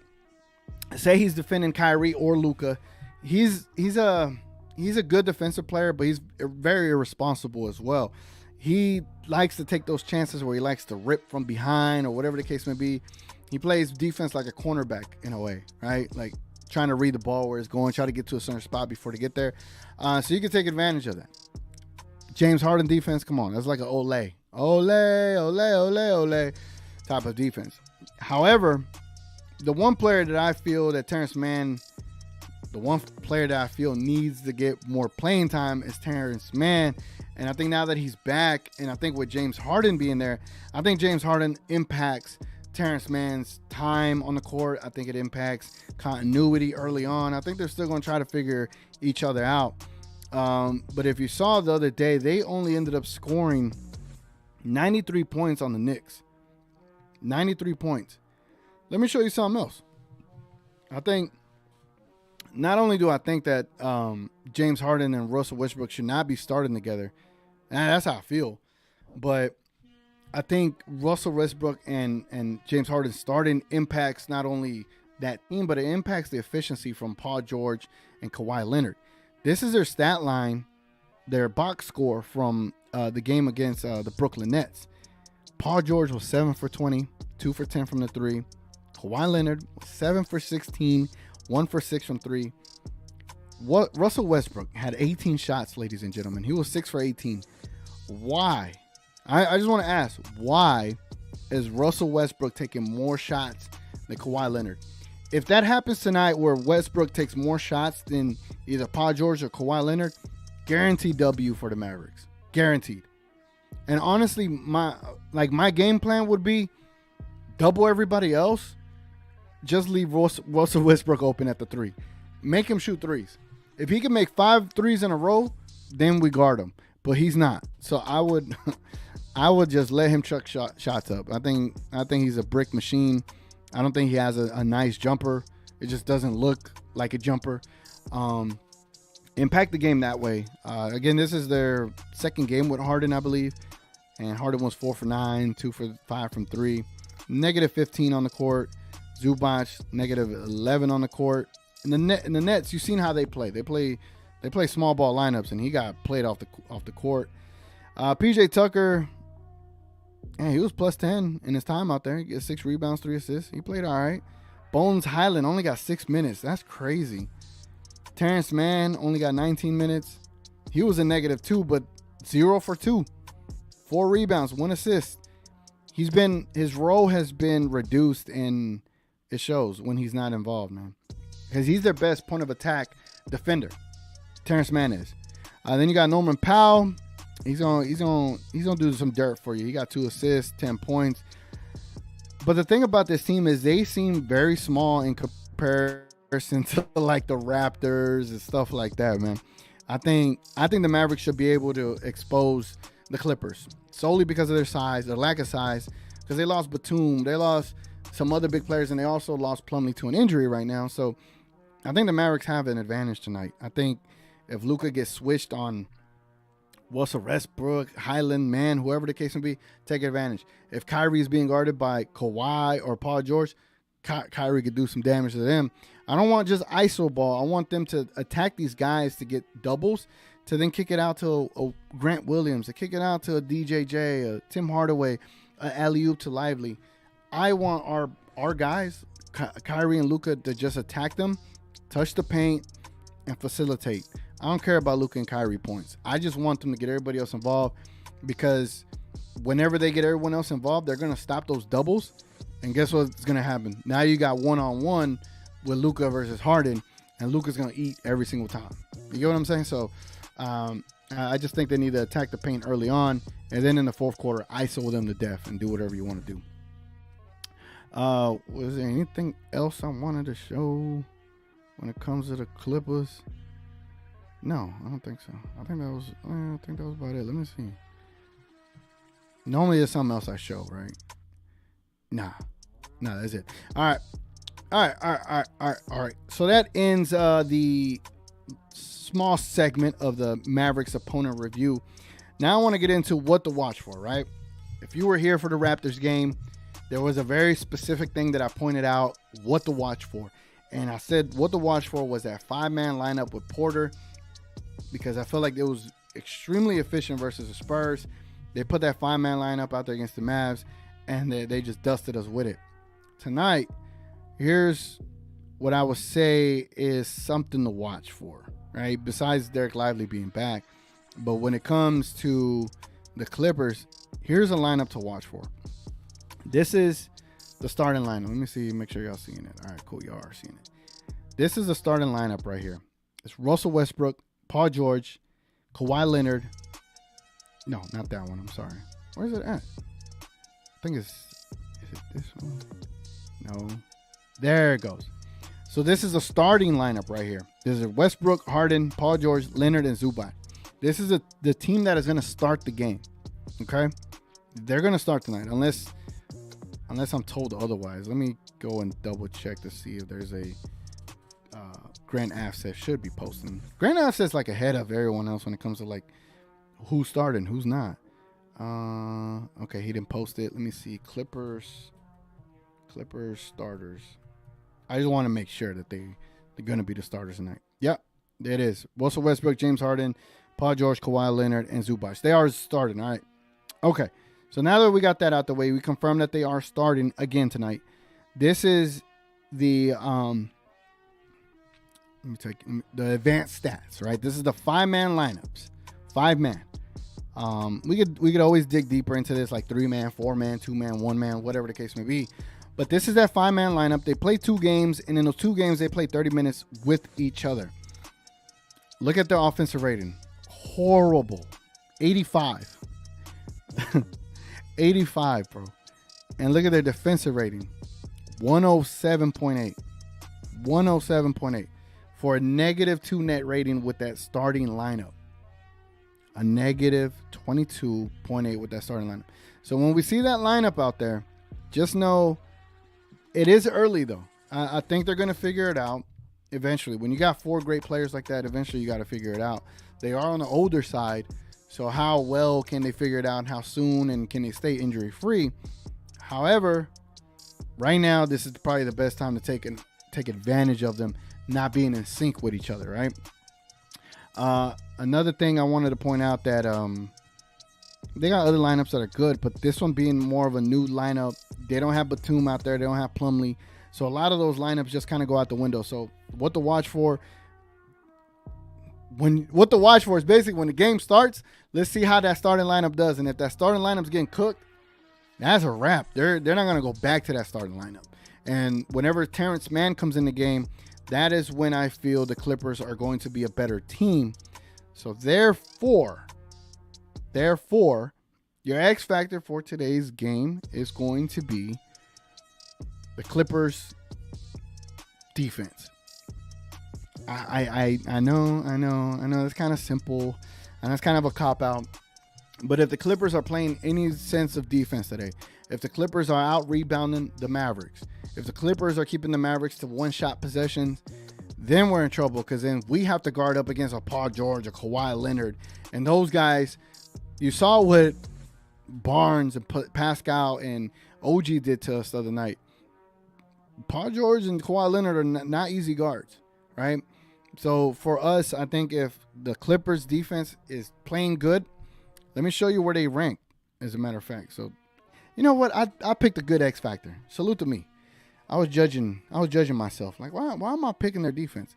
Say he's defending Kyrie or Luka. He's a good defensive player, but he's very irresponsible as well. He likes to take those chances where he likes to rip from behind or whatever the case may be. He plays defense like a cornerback in a way, right? Like trying to read the ball where it's going, try to get to a certain spot before they get there. So you can take advantage of that. James Harden defense, come on. That's like an ole type of defense. However, the one player that I feel that Terrence Mann, the one player that I feel needs to get more playing time is Terrence Mann. And I think now that he's back, and I think with James Harden being there, I think James Harden impacts Terrence Mann's time on the court. I think it impacts continuity early on. I think they're still going to try to figure each other out. But if you saw the other day, they only ended up scoring 93 points on the Knicks. 93 points. Let me show you something else. I think not only do I think that James Harden and Russell Westbrook should not be starting together, and that's how I feel, but I think Russell Westbrook and James Harden starting impacts not only that team, but it impacts the efficiency from Paul George and Kawhi Leonard. This is their stat line, their box score from the game against the Brooklyn Nets. Paul George was 7 for 20, 2 for 10 from the three. Kawhi Leonard was 7 for 16, 1 for 6 from three. Russell Westbrook had 18 shots, ladies and gentlemen. He was 6 for 18. Why? I just want to ask, why is Russell Westbrook taking more shots than Kawhi Leonard? If that happens tonight where Westbrook takes more shots than either Paul George or Kawhi Leonard, guaranteed W for the Mavericks. Guaranteed. And honestly, my game plan would be double everybody else. Just leave Russell Westbrook open at the three. Make him shoot threes. If he can make 5 threes in a row, then we guard him. But he's not. So I would just let him chuck shots up. I think he's a brick machine. I don't think he has a nice jumper. It just doesn't look like a jumper. Impact the game that way. Again, this is their second game with Harden, I believe. And Harden was 4 for 9, 2 for 5 from 3. Negative 15 on the court. Zubac, negative 11 on the court. In the Nets, you've seen how they play. They play small ball lineups, and he got played off the court. PJ Tucker, man, he was plus 10 in his time out there. He gets 6 rebounds, 3 assists. He played all right. Bones Highland only got 6 minutes. That's crazy. Terrence Mann only got 19 minutes. He was a negative 2, but 0 for 2. 4 rebounds, 1 assist. His role has been reduced, and it shows when he's not involved, man. Because he's their best point of attack defender. Terrence Mann is. Then you got Norman Powell. He's gonna do some dirt for you. He got 2 assists, 10 points. But the thing about this team is they seem very small in comparison to like the Raptors and stuff like that, man. I think the Mavericks should be able to expose the Clippers solely because of their lack of size, because they lost Batum, they lost some other big players, and they also lost Plumlee to an injury right now. So I think the Mavericks have an advantage tonight. I think if Luka gets switched on Russell Westbrook, Highland, Mann, whoever the case may be, take advantage. If Kyrie is being guarded by Kawhi or Paul George, Kyrie could do some damage to them. I don't want just ISO ball. I want them to attack these guys to get doubles, to then kick it out to a Grant Williams, to kick it out to a DJJ, a Tim Hardaway, an alley-oop to Lively. I want our guys, Kyrie and Luka, to just attack them, touch the paint, and facilitate. I don't care about Luka and Kyrie points. I just want them to get everybody else involved, because whenever they get everyone else involved, they're going to stop those doubles. And guess what's going to happen? Now you got one-on-one with Luka versus Harden, and Luka's going to eat every single time. You get what I'm saying? So I just think they need to attack the paint early on, and then in the fourth quarter, ISO them to death and do whatever you want to do. Was there anything else I wanted to show when it comes to the Clippers? No, I don't think so. I think that was about it. Let me see. Normally there's something else I show, right? Nah, that's it. All right. So that ends the small segment of the Mavericks opponent review. Now I want to get into what to watch for, right? If you were here for the Raptors game, there was a very specific thing that I pointed out what to watch for. And I said what to watch for was that 5-man lineup with Porter, because I felt like it was extremely efficient versus the Spurs. They put that 5-man lineup out there against the Mavs, and they just dusted us with it. Tonight, here's what I would say is something to watch for, right? Besides Derek Lively being back. But when it comes to the Clippers, here's a lineup to watch for. This is the starting lineup. Let me see, make sure y'all seeing it. All right, cool, y'all are seeing it. This is the starting lineup right here. It's Russell Westbrook, Paul George, Kawhi Leonard. No, not that one. I'm sorry. Where's it at? I think is it this one? No. There it goes. So this is a starting lineup right here. This is Westbrook, Harden, Paul George, Leonard, and Zubac. This is the team that is going to start the game. Okay? They're going to start tonight unless I'm told otherwise. Let me go and double check to see if there's a Grant Afseth should be posting. Grant Afseth's like ahead of everyone else when it comes to like who's starting, who's not. Okay, he didn't post it. Let me see. Clippers starters. I just want to make sure that they're going to be the starters tonight. Yep, there it is. Russell Westbrook, James Harden, Paul George, Kawhi Leonard, and Zubac. They are starting, all right. Okay, so now that we got that out the way, we confirmed that they are starting again tonight. This is the let me take the advanced stats, right? This is the 5-man lineups. 5-man. We could always dig deeper into this, like 3-man, 4-man, 2-man, 1-man, whatever the case may be. But this is that 5-man lineup. They play 2 games, and in those 2 games, they play 30 minutes with each other. Look at their offensive rating. Horrible. 85. 85, bro. And look at their defensive rating. 107.8. 107.8. For a -2 net rating with that starting lineup. A -22.8 with that starting lineup. So when we see that lineup out there, just know it is early, though. I think they're going to figure it out eventually. When you got 4 great players like that, eventually you got to figure it out. They are on the older side, so how well can they figure it out? How soon, and can they stay injury-free? However, right now, this is probably the best time to take advantage of them not being in sync with each other, right? Another thing I wanted to point out that they got other lineups that are good, but this one being more of a new lineup, they don't have Batum out there, they don't have Plumlee, so a lot of those lineups just kind of go out the window. So what to watch for? What to watch for is basically when the game starts, let's see how that starting lineup does, and if that starting lineup's getting cooked, that's a wrap. They're not gonna go back to that starting lineup. And whenever Terrence Mann comes in the game, that is when I feel the Clippers are going to be a better team. So therefore, your X factor for today's game is going to be the Clippers defense. I know it's kind of simple and it's kind of a cop out. But if the Clippers are playing any sense of defense today, if the Clippers are out rebounding the Mavericks, if the Clippers are keeping the Mavericks to one-shot possessions, then we're in trouble, because then we have to guard up against a Paul George, a Kawhi Leonard. And those guys, you saw what Barnes and Pascal and OG did to us the other night. Paul George and Kawhi Leonard are not easy guards, right? So for us, I think if the Clippers defense is playing good, let me show you where they rank, as a matter of fact. So, you know what? I picked a good X factor. Salute to me. I was judging myself. Like, why am I picking their defense?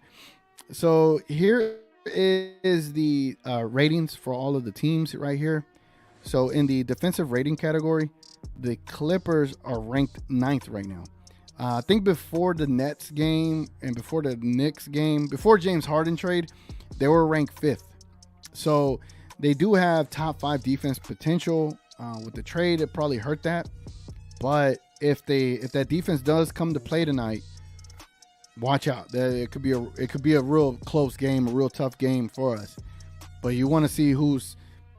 So here is the ratings for all of the teams right here. So in the defensive rating category, the Clippers are ranked 9th right now. I think before the Nets game and before the Knicks game, before James Harden trade, they were ranked 5th. So they do have top 5 defense potential. With the trade, it probably hurt that. But if that defense does come to play tonight, watch out. It could be a real close game, a real tough game for us. But you want to see who's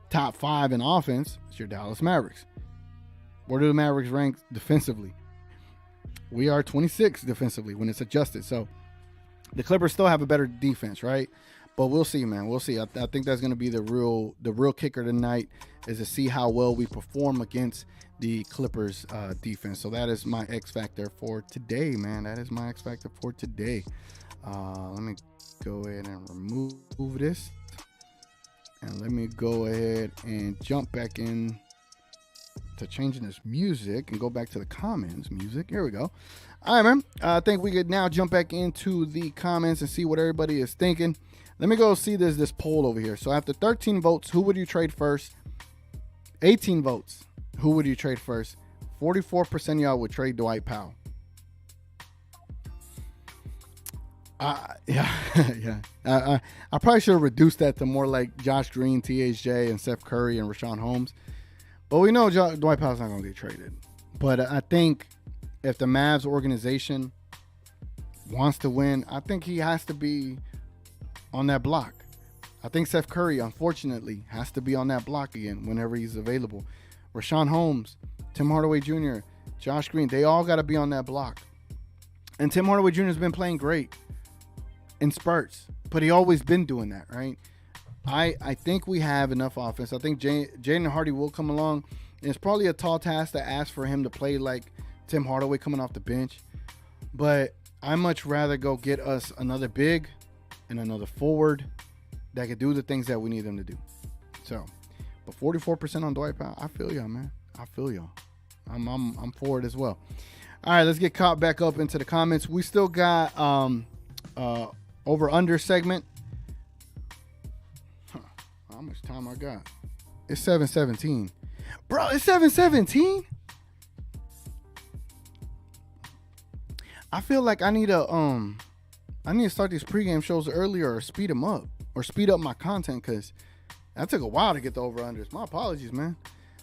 top 5 in offense. It's your Dallas Mavericks. Where do the Mavericks rank defensively? We are 26th defensively when it's adjusted. So the Clippers still have a better defense, right? But we'll see, man. We'll see. I think that's going to be the real kicker tonight, is to see how well we perform against the Clippers defense. So that is my X factor for today, man. That is my X factor for today. Let me go ahead and remove this. And let me go ahead and jump back in to changing this music and go back to the comments music. Here we go. All right, man. I think we could now jump back into the comments and see what everybody is thinking. Let me go see this poll over here. So after 13 votes, who would you trade first? 18 votes, who would you trade first? 44% of y'all would trade Dwight Powell. Yeah. I probably should have reduced that to more like Josh Green, THJ, and Seth Curry and Rashawn Holmes. But we know Dwight Powell's not going to get traded. But I think if the Mavs organization wants to win, I think he has to be on that block. I think Seth Curry, unfortunately, has to be on that block again whenever he's available. Rashawn Holmes, Tim Hardaway Jr., Josh Green, they all got to be on that block. And Tim Hardaway Jr. has been playing great. in spurts, but he always been doing that, right? I think we have enough offense. I think Jaden Hardy will come along. And it's probably a tall task to ask for him to play like Tim Hardaway coming off the bench. But I much rather go get us another big and another forward that could do the things that we need them to do. So, but 44% on Dwight Powell. I feel y'all, man. I feel y'all. I'm for it as well. All right, let's get caught back up into the comments. We still got over under segment. How much time I got? It's 7:17. Bro, it's 7:17? I feel like I need to start these pregame shows earlier or speed them up or speed up my content because that took a while to get the over unders. My apologies, man.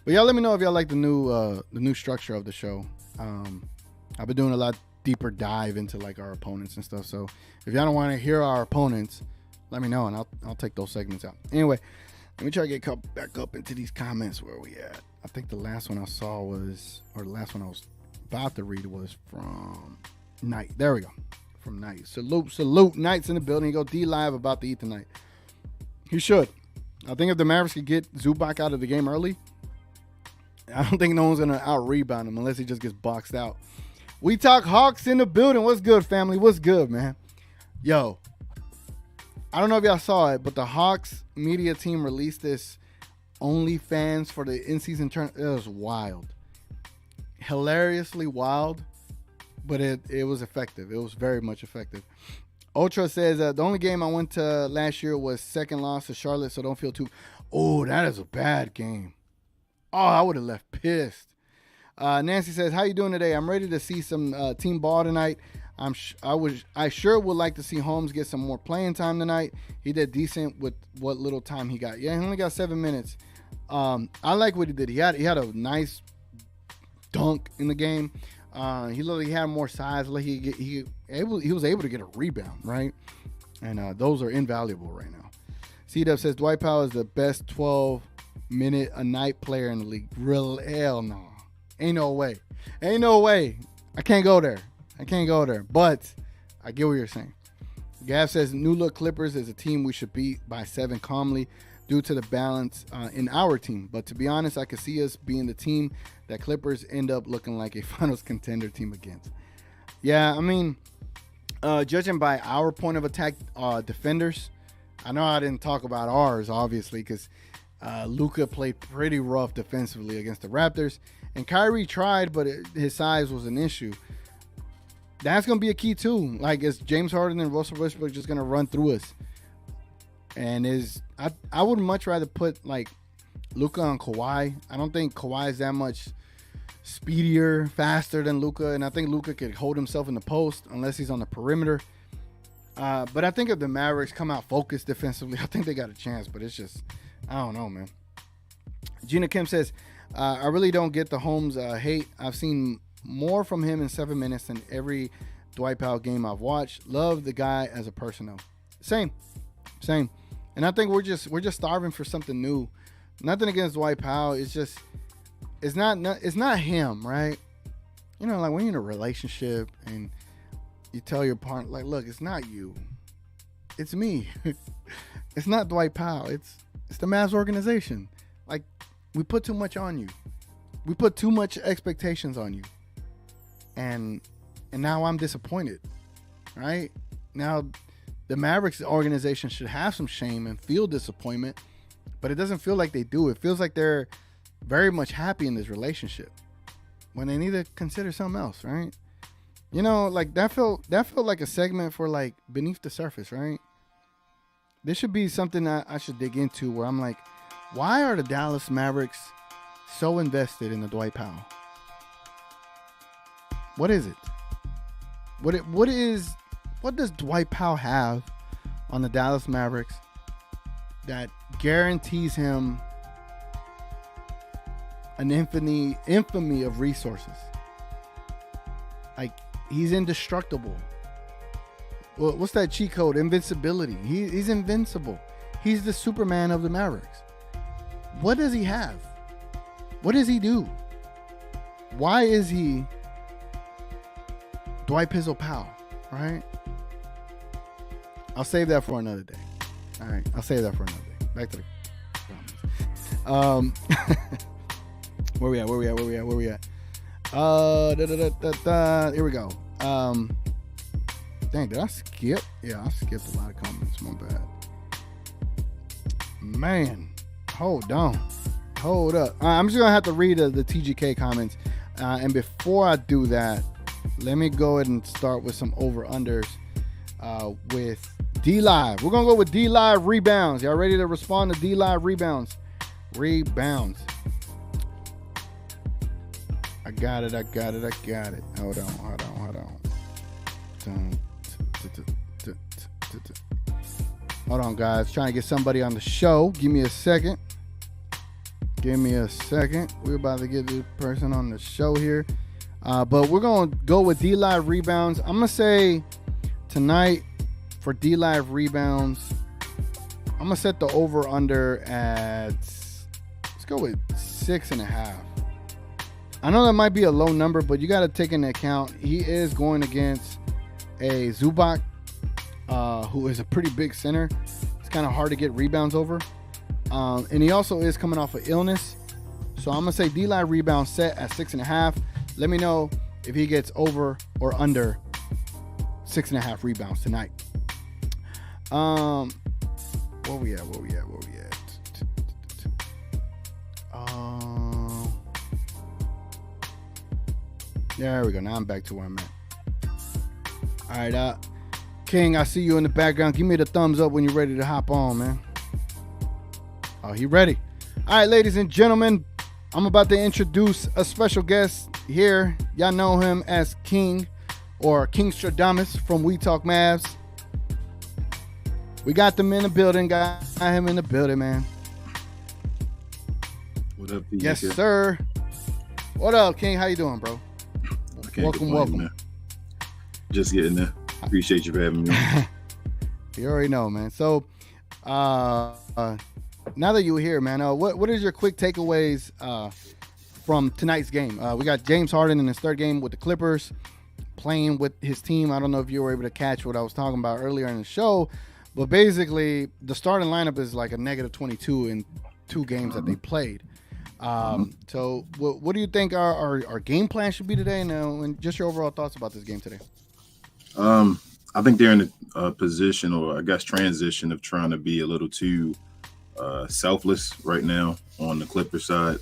But y'all let me know if y'all like the new structure of the show. I've been doing a lot deeper dive into like our opponents and stuff. So if y'all don't want to hear our opponents, let me know and I'll take those segments out. Anyway, let me try to get back up into these comments. Where we at? I think the last one I saw was, or the last one I was about to read was from Knight. There we go. From Knight. Salute. Knight's in the building. Go D-Live about to eat tonight. He should. I think if the Mavericks could get Zubac out of the game early, I don't think no one's going to out-rebound him unless he just gets boxed out. We talk Hawks in the building. What's good, family? What's good, man? Yo, I don't know if y'all saw it, but the Hawks media team released this OnlyFans for the in-season tournament. It was wild. Hilariously wild, but it was effective. It was very much effective. Ultra says, the only game I went to last year was second loss to Charlotte, so don't feel too... Oh, that is a bad game. Oh, I would have left pissed. Nancy says, how you doing today? I'm ready to see some team ball tonight. I sure would like to see Holmes get some more playing time tonight. He did decent with what little time he got. Yeah, he only got 7 minutes. I like what he did. He had a nice dunk in the game. He literally had more size. Like he was able to get a rebound, right? And those are invaluable right now. C-Dub says Dwight Powell is the best 12-minute a night player in the league. Real hell no. Ain't no way. I can't go there. But I get what you're saying. Gav says New Look Clippers is a team we should beat by 7 calmly due to the balance in our team. But to be honest, I could see us being the team that Clippers end up looking like a finals contender team against. Yeah, I mean, judging by our point of attack defenders, I know I didn't talk about ours, obviously, because Luka played pretty rough defensively against the Raptors. And Kyrie tried, but his size was an issue. That's going to be a key, too. Like, is James Harden and Russell Westbrook just going to run through us? And I would much rather put, like, Luka on Kawhi. I don't think Kawhi is that much speedier, faster than Luka. And I think Luka could hold himself in the post unless he's on the perimeter. But I think if the Mavericks come out focused defensively, I think they got a chance. But it's just, I don't know, man. Gina Kim says, I really don't get the Holmes hate. I've seen more from him in 7 minutes than every Dwight Powell game I've watched. Love the guy as a person, though. Same. And I think we're just starving for something new. Nothing against Dwight Powell. It's just it's not him, right? You know, like when you're in a relationship and you tell your partner, like, look, it's not you, it's me. It's not Dwight Powell. It's the Mavs organization. Like, we put too much on you. We put too much expectations on you. And now I'm disappointed, right? Now the Mavericks organization should have some shame and feel disappointment, but it doesn't feel like they do. It feels like they're very much happy in this relationship when they need to consider something else, right? You know, like that felt like a segment for like Beneath the Surface, right? This should be something that I should dig into where I'm like, why are the Dallas Mavericks so invested in the Dwight Powell? What is it? What does Dwight Powell have on the Dallas Mavericks that guarantees him an infamy of resources? Like, he's indestructible. Well, what's that cheat code? Invincibility. He's invincible. He's the Superman of the Mavericks. What does he have? What does he do? Why is he Dwight Pizzle Powell, right? I'll save that for another day. All right, I'll save that for another day. Back to the comments. Where we at? Here we go. Dang, did I skip? Yeah, I skipped a lot of comments. My bad. Man, hold on. Hold up. I'm just going to have to read the TGK comments. And before I do that, let me go ahead and start with some over-unders with D-Live. We're going to go with D-Live rebounds. Y'all ready to respond to D-Live rebounds? Rebounds. I got it. Hold on. Hold on, guys. Trying to get somebody on the show. Give me a second. We're about to get this person on the show here. But we're going to go with D-Live rebounds. I'm going to say tonight for D-Live rebounds, I'm going to set the over-under at, let's go with 6.5. I know that might be a low number, but you got to take into account he is going against a Zubac, who is a pretty big center. It's kind of hard to get rebounds over. And he also is coming off of illness. So I'm going to say D-Live rebound set at 6.5. Let me know if he gets over or under 6.5 rebounds tonight. Where we at? There we go. Now I'm back to where I'm at. All right, King, I see you in the background. Give me the thumbs up when you're ready to hop on, man. Oh, he ready. All right, ladies and gentlemen, I'm about to introduce a special guest here. Y'all know him as King or King Stradamus from We Talk MAVS. We got them in the building. Got him in the building, man. What up, PJ? Yes, sir. What up, King? How you doing, bro? Welcome. Man. Just getting there. Appreciate you for having me on. You already know, man. So, now that you're here, man, what is your quick takeaways from tonight's game? We got James Harden in his third game with the Clippers, playing with his team. I don't know if you were able to catch what I was talking about earlier in the show, but basically the starting lineup is like a negative 22 in 2 games that they played. So what do you think our game plan should be today, and just your overall thoughts about this game today? I think they're in a position, or I guess transition, of trying to be a little too selfless right now on the Clipper side.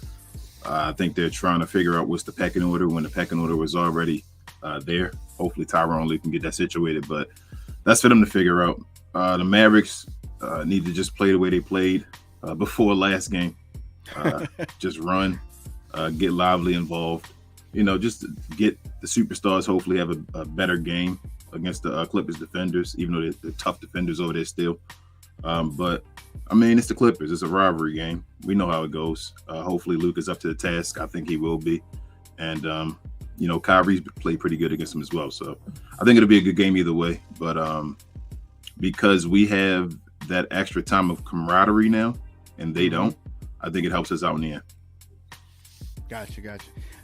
I think they're trying to figure out what's the pecking order when the pecking order was already there. Hopefully Tyronn Lue can get that situated, but that's for them to figure out. The Mavericks need to just play the way they played before last game. Just run, get lively involved. Just get the superstars hopefully have a better game against the Clippers defenders, even though they're tough defenders over there still. But, I mean, it's the Clippers. It's a rivalry game. We know how it goes. Hopefully Luke is up to the task. I think he will be. And, Kyrie's played pretty good against him as well. So I think it'll be a good game either way. But because we have that extra time of camaraderie now and they don't, I think it helps us out in the end. Gotcha.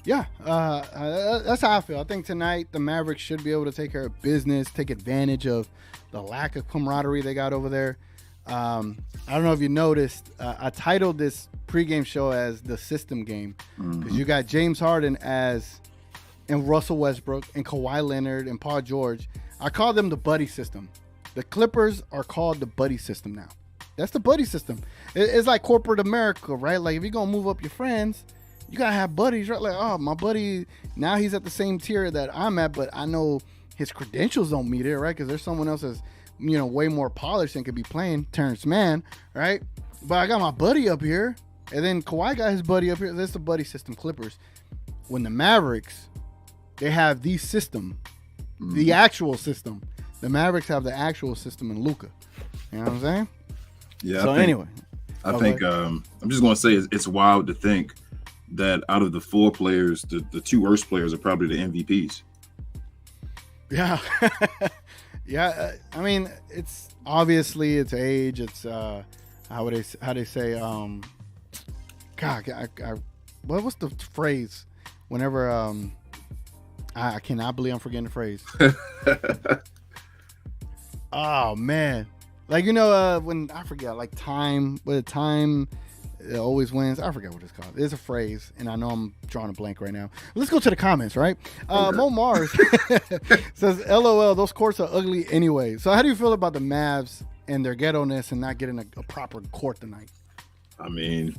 Yeah, that's how I feel. I think tonight the Mavericks should be able to take care of business, take advantage of the lack of camaraderie they got over there. I don't know if you noticed, I titled this pregame show as the system game, because you got James Harden and Russell Westbrook and Kawhi Leonard and Paul George. I call them the buddy system. The Clippers are called the buddy system now. That's the buddy system. It's like corporate America, right? Like if you're going to move up your friends, you got to have buddies, right? Like, oh, my buddy, now he's at the same tier that I'm at, but I know his credentials don't meet it, right? Because there's someone else that's, way more polished and could be playing, Terrence Mann, right? But I got my buddy up here, and then Kawhi got his buddy up here. That's the buddy system Clippers. When the Mavericks, they have the system, the actual system. The Mavericks have the actual system in Luka. You know what I'm saying? Yeah. So anyway. I think I'm just going to say it's wild to think that out of the 4 players, the 2 worst players are probably the MVPs. Yeah. Yeah. I mean, it's obviously it's age. It's how they say, God, what's the phrase whenever, I cannot believe I'm forgetting the phrase. Oh man, like when I forget, like time, it always wins. I forget what it's called. It's a phrase, and I know I'm drawing a blank right now. Let's go to the comments, right? Mo Mars says, "LOL, those courts are ugly anyway." So how do you feel about the Mavs and their ghetto-ness and not getting a proper court tonight? I mean,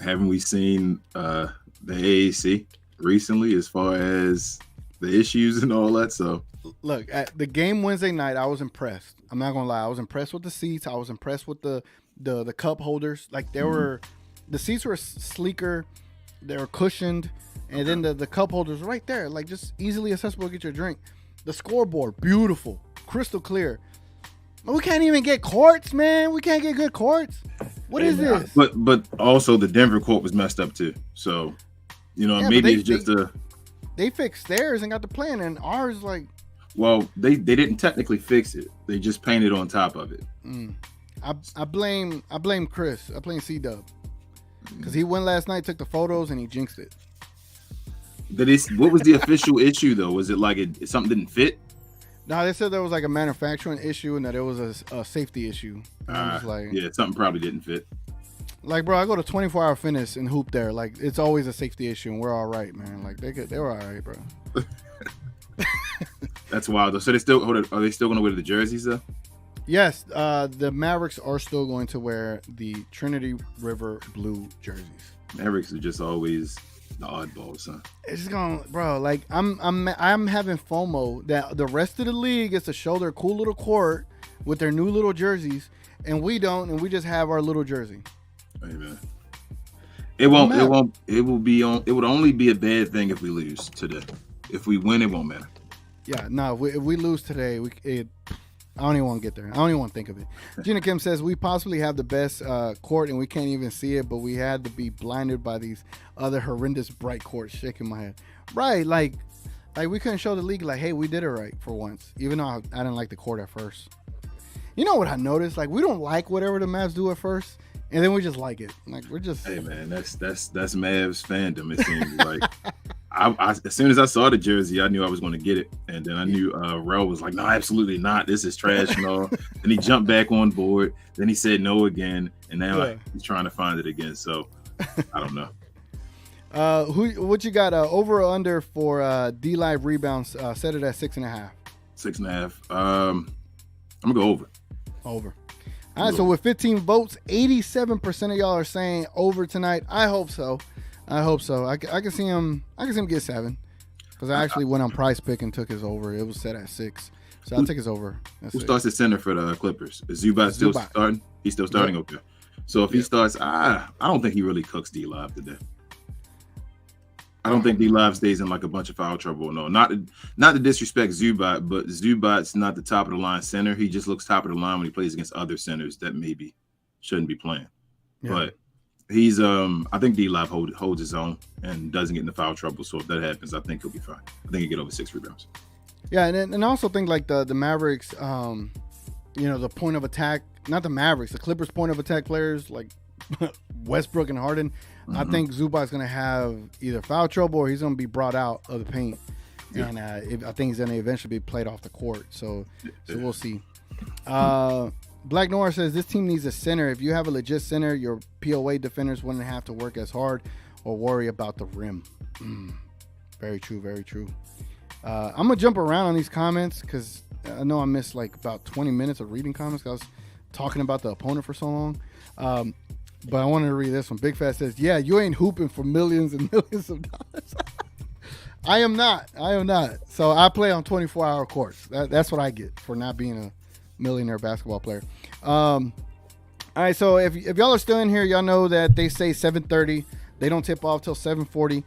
haven't we seen the AAC recently as far as the issues and all that? So look, at the game Wednesday night, I was impressed. I'm not gonna lie, I was impressed with the seats. I was impressed with the cup holders. Like the seats were sleeker, they were cushioned, and then the cup holders were right there, like just easily accessible to get your drink. The scoreboard, beautiful, crystal clear. We can't even get courts, man. We can't get good courts. What is this? But also the Denver court was messed up too. So, maybe it's just they fixed theirs and got the plan, and ours like. Well, they didn't technically fix it. They just painted on top of it. I blame Chris. I blame C-Dub because he went last night, took the photos, and he jinxed it. What was the official issue though? Was it like something didn't fit? No, they said there was like a manufacturing issue and that it was a safety issue. Yeah, something probably didn't fit. Like, bro, I go to 24-hour fitness and hoop there. Like, it's always a safety issue, and we're all right, man. Like, they were all right, bro. That's wild though. So are they still going to wear the jerseys though? Yes, the Mavericks are still going to wear the Trinity River blue jerseys. Mavericks are just always the oddballs, huh? It's just going, bro. Like I'm having FOMO that the rest of the league gets to show their cool little court with their new little jerseys, and we don't, and we just have our little jersey. Amen. It would only be a bad thing if we lose today. If we win, it won't matter. Yeah, no. If we lose today, I don't even want to get there. I don't even want to think of it. Gina Kim says, we possibly have the best court and we can't even see it, but we had to be blinded by these other horrendous bright courts. Shaking my head. Right, like we couldn't show the league like, hey, we did it right for once, even though I didn't like the court at first. You know what I noticed? Like, we don't like whatever the Mavs do at first, and then we just like it. Like, we're just... Hey, man, that's Mavs fandom, it seems like. As soon as I saw the jersey, I knew I was going to get it. And then I knew Rel was like, no, absolutely not. This is trash and all. Then he jumped back on board. Then he said no again. And now he's trying to find it again. So I don't know. What you got over or under for D-Live rebounds? Set it at 6.5. 6.5. I'm going to go over. Over. All right, so with 15 votes, 87% of y'all are saying over tonight. I hope so. I can see him get 7 because I actually went on Price Pick and took his over. It was set at 6, so I'll take his over. Who starts at center for the Clippers? Is Zubac still starting? He's still starting. Okay. So if he starts, I don't think he really cooks D-Live today. I don't think D-Live stays in like a bunch of foul trouble. No, not to disrespect Zubac, but Zubac's not the top of the line center. He just looks top of the line when he plays against other centers that maybe shouldn't be playing. Yeah. But he's I think D-Live holds his own and doesn't get into foul trouble. So if that happens, I think he'll be fine. I think he'll get over 6 rebounds. Yeah, and I also think like the Mavericks, the point of attack, not the Mavericks, the Clippers point of attack players like Westbrook and Harden. Mm-hmm. I think Zubac's going to have either foul trouble or he's going to be brought out of the paint. Yeah. And I think he's going to eventually be played off the court. So we'll see. Black Noir says this team needs a center. If you have a legit center, your POA defenders wouldn't have to work as hard or worry about the rim. Very true, very true. I'm going to jump around on these comments because I know I missed like about 20 minutes of reading comments because I was talking about the opponent for so long. But I wanted to read this one. Big Fat says, yeah, you ain't hooping for millions and millions of dollars. I am not. So I play on 24-hour courts. That's what I get for not being a millionaire basketball player. All right, so if y'all are still in here, y'all know that they say 7:30. They don't tip off till 7:40.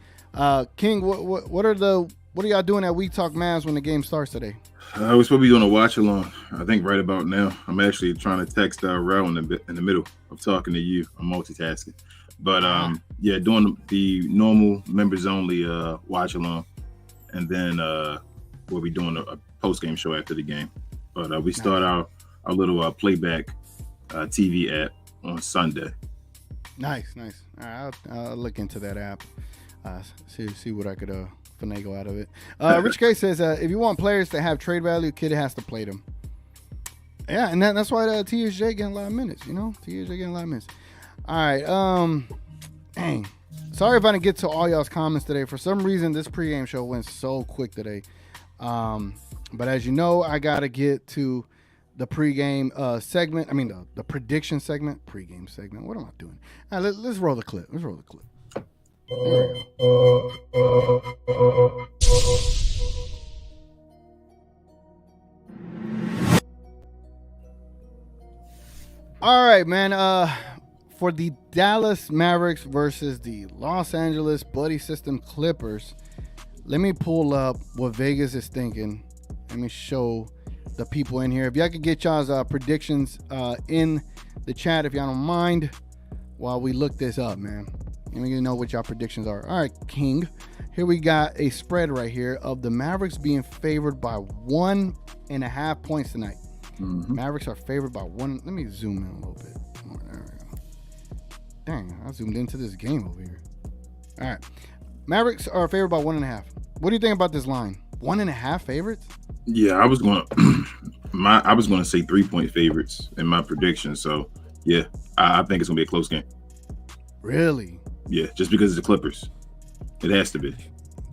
King, what are y'all doing at We Talk Mavs when the game starts today? We're supposed to be doing a watch along. I think right about now. I'm actually trying to text Raul in the middle of talking to you. I'm multitasking, but doing the normal members only watch along, and then we'll be doing a post game show after the game. But we start our little playback TV app on Sunday. Nice. All right, I'll look into that app. See what I could finagle out of it. Rich K says, if you want players to have trade value, Kid has to play them. Yeah, and that's why TSJ getting a lot of minutes. TSJ getting a lot of minutes. All right. Dang. Sorry if I didn't get to all y'all's comments today. For some reason, this pregame show went so quick today. But as you know, I gotta get to the pregame segment. I mean, the prediction segment, pregame segment. What am I doing? All right, let's roll the clip. Let's roll the clip. All right, man. For the Dallas Mavericks versus the Los Angeles Buddy System Clippers, let me pull up what Vegas is thinking. Let me show the people in here. If y'all could get y'all's predictions in the chat, if y'all don't mind, while we look this up, man. Let me know what y'all predictions are. All right, King. Here we got a spread right here of the Mavericks being favored by 1.5 points tonight. Mm-hmm. Mavericks are favored by 1. Let me zoom in a little bit. Oh, there we go. Dang, I zoomed into this game over here. All right. Mavericks are favored by 1.5. What do you think about this line? 1.5 favorites? Yeah, I was gonna say 3-point favorites in my prediction. So yeah, I think it's gonna be a close game. Really? Yeah, just because it's the Clippers. It has to be.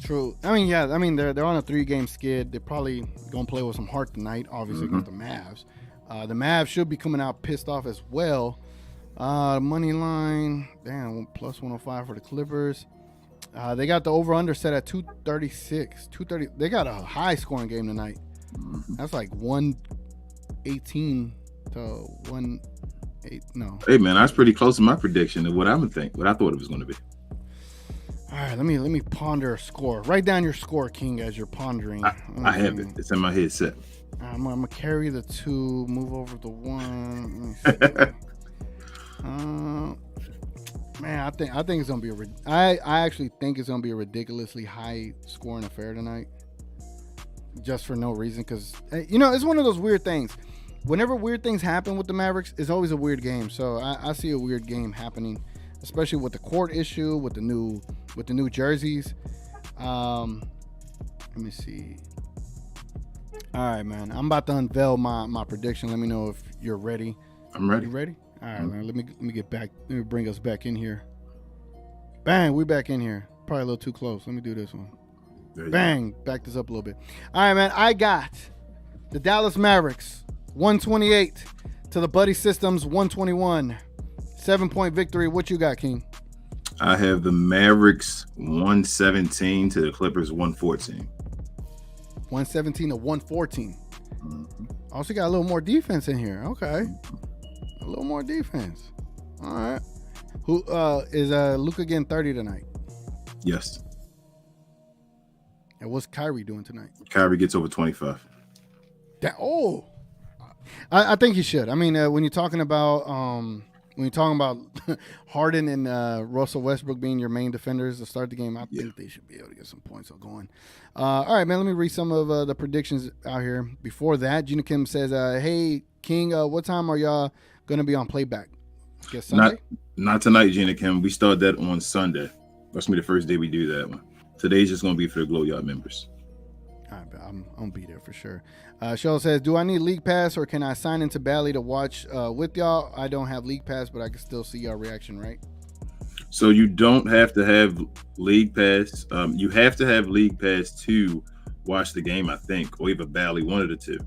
True. I mean, yeah. I mean, they're on a 3-game skid. They're probably gonna play with some heart tonight, obviously against the Mavs. The Mavs should be coming out pissed off as well. Money line, damn, plus 105 for the Clippers. They got the over/under set at 236. 230. They got a high scoring game tonight. That's like 118 to 1-8. No. Hey man, that's pretty close to my prediction of what I thought it was going to be. All right, let me ponder a score. Write down your score, King, as you're pondering. I have it. It's in my headset. I'm gonna carry the 2, move over the 1. Let me see. Man, I think it's gonna be I actually think it's gonna be a ridiculously high scoring affair tonight, just for no reason. Because it's one of those weird things. Whenever weird things happen with the Mavericks, it's always a weird game. So I see a weird game happening, especially with the court issue, with the new jerseys. Let me see. All right, man. I'm about to unveil my prediction. Let me know if you're ready. I'm ready. You ready? All right, man, let me get back. Let me bring us back in here. Bang, we back in here. Probably a little too close. Let me do this one. Bang, back this up a little bit. All right, man, I got the Dallas Mavericks 128 to the Buddy Systems 121. 7-point victory. What you got, King? I have the Mavericks 117 to the Clippers 114. 117 to 114. Also got a little more defense in here. Okay. A little more defense. All right. Who is Luka getting 30 tonight? Yes. And what's Kyrie doing tonight? Kyrie gets over 25. I think he should. I mean, when you're talking about Harden and Russell Westbrook being your main defenders to start the game, I think they should be able to get some points going. All right, man. Let me read some of the predictions out here. Before that, Gina Kim says, "Hey King, what time are y'all going to be on playback? I guess Sunday? Not tonight, Gina Kim. We start that on Sunday. That's going to be the first day we do that one. Today's just going to be for the Glow Yard members. All right, I'm going to be there for sure. Cheryl says, do I need League Pass or can I sign into Bally to watch with y'all? I don't have League Pass, but I can still see y'all reaction, right? So you don't have to have League Pass. You have to have League Pass to watch the game, I think, or even Bally, one of the two.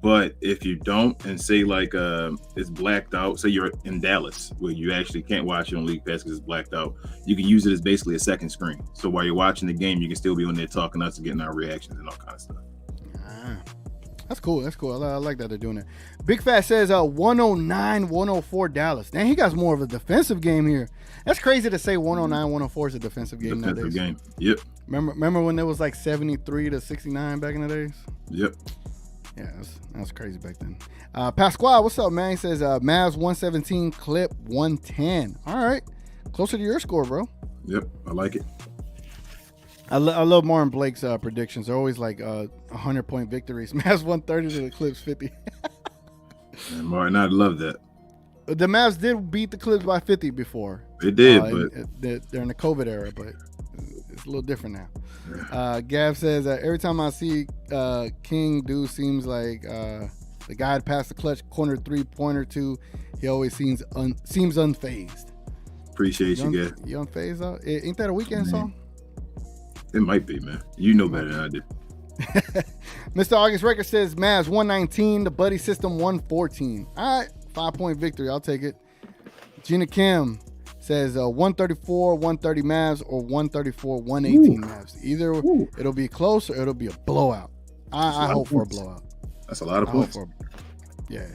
But if you don't, and say like it's blacked out, say you're in Dallas where you actually can't watch it on League Pass because it's blacked out, you can use it as basically a second screen. So while you're watching the game, you can still be on there talking to us and getting our reactions and all kind of stuff. That's cool. That's cool. I like that they're doing it. Big Fat says 109, 104 Dallas. Dang, he got more of a defensive game here. That's crazy to say 109, 104 is a defensive game nowadays. Defensive game. Yep. Remember when there was like 73 to 69 back in the days? Yep. Yeah, that was crazy back then. Pasquale, what's up, man? He says Mavs 117, Clip 110. All right. Closer to your score, bro. Yep. I like it. I love Martin Blake's predictions. They're always like 100-point victories. Mavs 130 to the Clips 50. And Martin, I love that. The Mavs did beat the Clips by 50 before. They did, but they're in the COVID era, but it's a little different now. Gav says every time I see King, dude seems like The guy that passed the clutch corner 3-pointer too. He always seems unfazed. Appreciate you, guys. You unfazed though? Ain't that a Weeknd song? It might be, man. You know better than I do. Mr. August Record says Mavs 119, the Buddy System 114. All right, 5-point victory. I'll take it. Gina Kim says 134, 130 Mavs or 134, 118 Mavs. Either it'll be close or it'll be a blowout. I hope for a blowout. That's a lot of points. Yeah,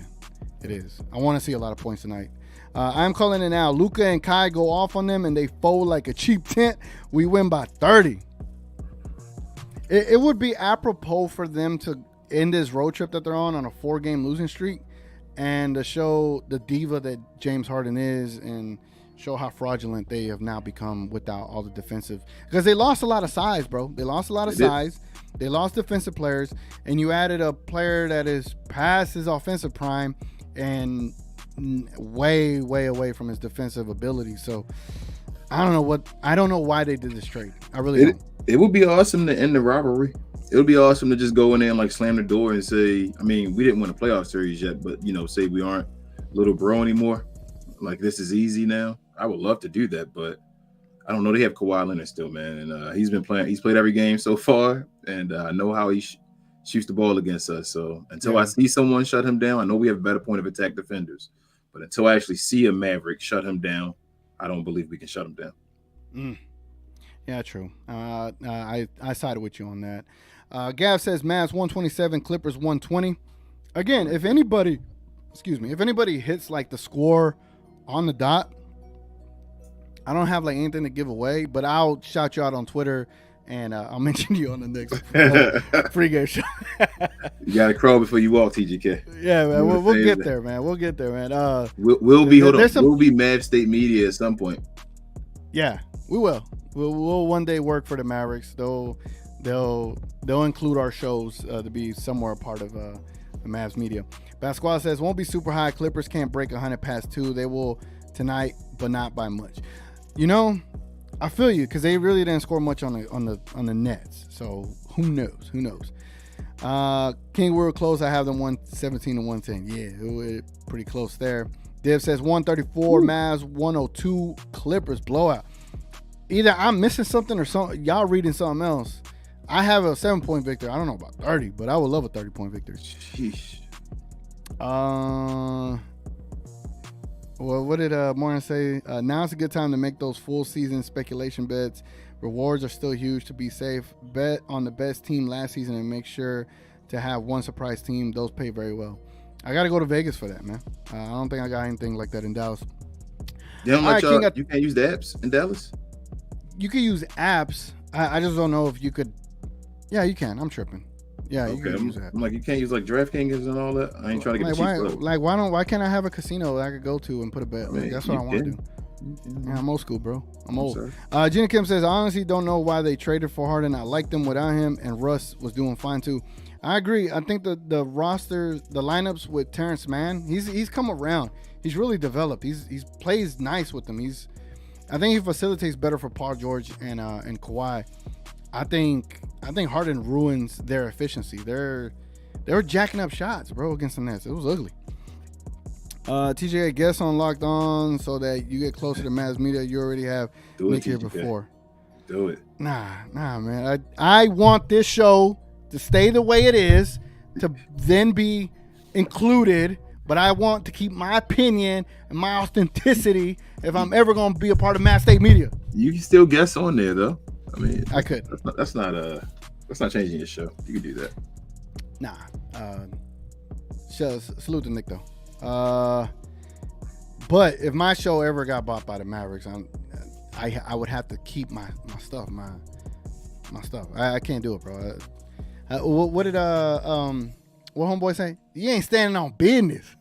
it is. I want to see a lot of points tonight. I'm calling it now. Luka and Kai go off on them and they fold like a cheap tent. We win by 30. It would be apropos for them to end this road trip that they're on a 4-game losing streak and to show the diva that James Harden is and show how fraudulent they have now become without all the defensive. Because they lost a lot of size, bro. They lost a lot of size. They lost defensive players. And you added a player that is past his offensive prime and way, way away from his defensive ability. So I don't know why they did this trade. I really don't. It would be awesome to end the rivalry. It would be awesome to just go in there and like slam the door and say, I mean, we didn't win a playoff series yet, but say we aren't little bro anymore. Like this is easy now. I would love to do that, but I don't know. They have Kawhi Leonard still, man, and he's been playing. He's played every game so far, and I know how he shoots the ball against us. So until I see someone shut him down, I know we have better point of attack defenders, but until I actually see a Maverick shut him down, I don't believe we can shut him down. Yeah, true. I sided with you on that. Gav says Mavs 127, Clippers 120. Again, if anybody hits like the score on the dot, I don't have like anything to give away, but I'll shout you out on Twitter and I'll mention you on the next pregame show. You gotta crawl before you walk, TGK. Yeah, man. We'll get there, man. We'll get there, man. We'll be Mavs State Media at some point. Yeah, we will. We'll one day work for the Mavericks. They'll include our shows to be somewhere a part of the Mavs media. Pasquale says won't be super high. Clippers can't break 100 past 2. They will tonight, but not by much. I feel you because they really didn't score much on the Nets. So who knows? King, we were close. I have them 117 and 110. Yeah, we're pretty close there. Div says 134 Mavs, 102 Clippers blowout. Either I'm missing something or y'all reading something else. I have a 7-point victory. I don't know about 30, but I would love a 30-point victory. Sheesh. Well, what did Morgan say? Now's a good time to make those full season speculation bets. Rewards are still huge to be safe. Bet on the best team last season and make sure to have one surprise team. Those pay very well. I got to go to Vegas for that, man. I don't think I got anything like that in Dallas. You can't use the apps in Dallas? You can use apps. I just don't know if you could. Yeah, you can. I'm tripping. Yeah, you can use that. I'm like, you can't use like DraftKings and all that. I ain't trying to get why can't I have a casino that I could go to and put a bet? Like, that's what I want to do. Yeah, I'm old school, bro. I'm old. Gina Kim says, I honestly don't know why they traded for Harden. I liked them without him, and Russ was doing fine too. I agree. I think the roster, the lineups with Terrence Mann, he's come around. He's really developed. He's plays nice with them. I think he facilitates better for Paul George and Kawhi. I think Harden ruins their efficiency. They were jacking up shots, bro, against the Nets. It was ugly. TJ, guess on Locked On so that you get closer to Mavs media. You already have Nick here before. Do it. Nah, man. I want this show to stay the way it is, to then be included, but I want to keep my opinion and my authenticity if I'm ever going to be a part of Mavs State Media. You can still guess on there, though. I mean, I could. That's not changing your show. You can do that. Nah. Salute to Nick though. But if my show ever got bought by the Mavericks, I would have to keep my stuff. My stuff. I can't do it, bro. What did what homeboy say? You ain't standing on business.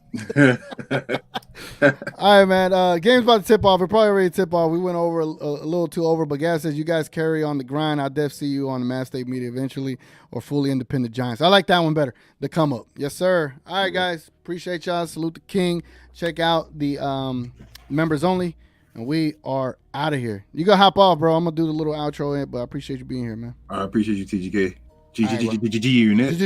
All right, man. Game's about to tip off. We're probably ready to tip off. We went over a little too over, but Gaz says you guys carry on the grind. I'll def see you on the Mavs State Media eventually, or fully independent Giants. I like that one better. The come up. Yes, sir. All right, guys. Appreciate y'all. Salute the King. Check out the members only, and we are out of here. You gotta hop off, bro. I'm gonna do the little outro in, but I appreciate you being here, man. I appreciate you, TGK. G unit.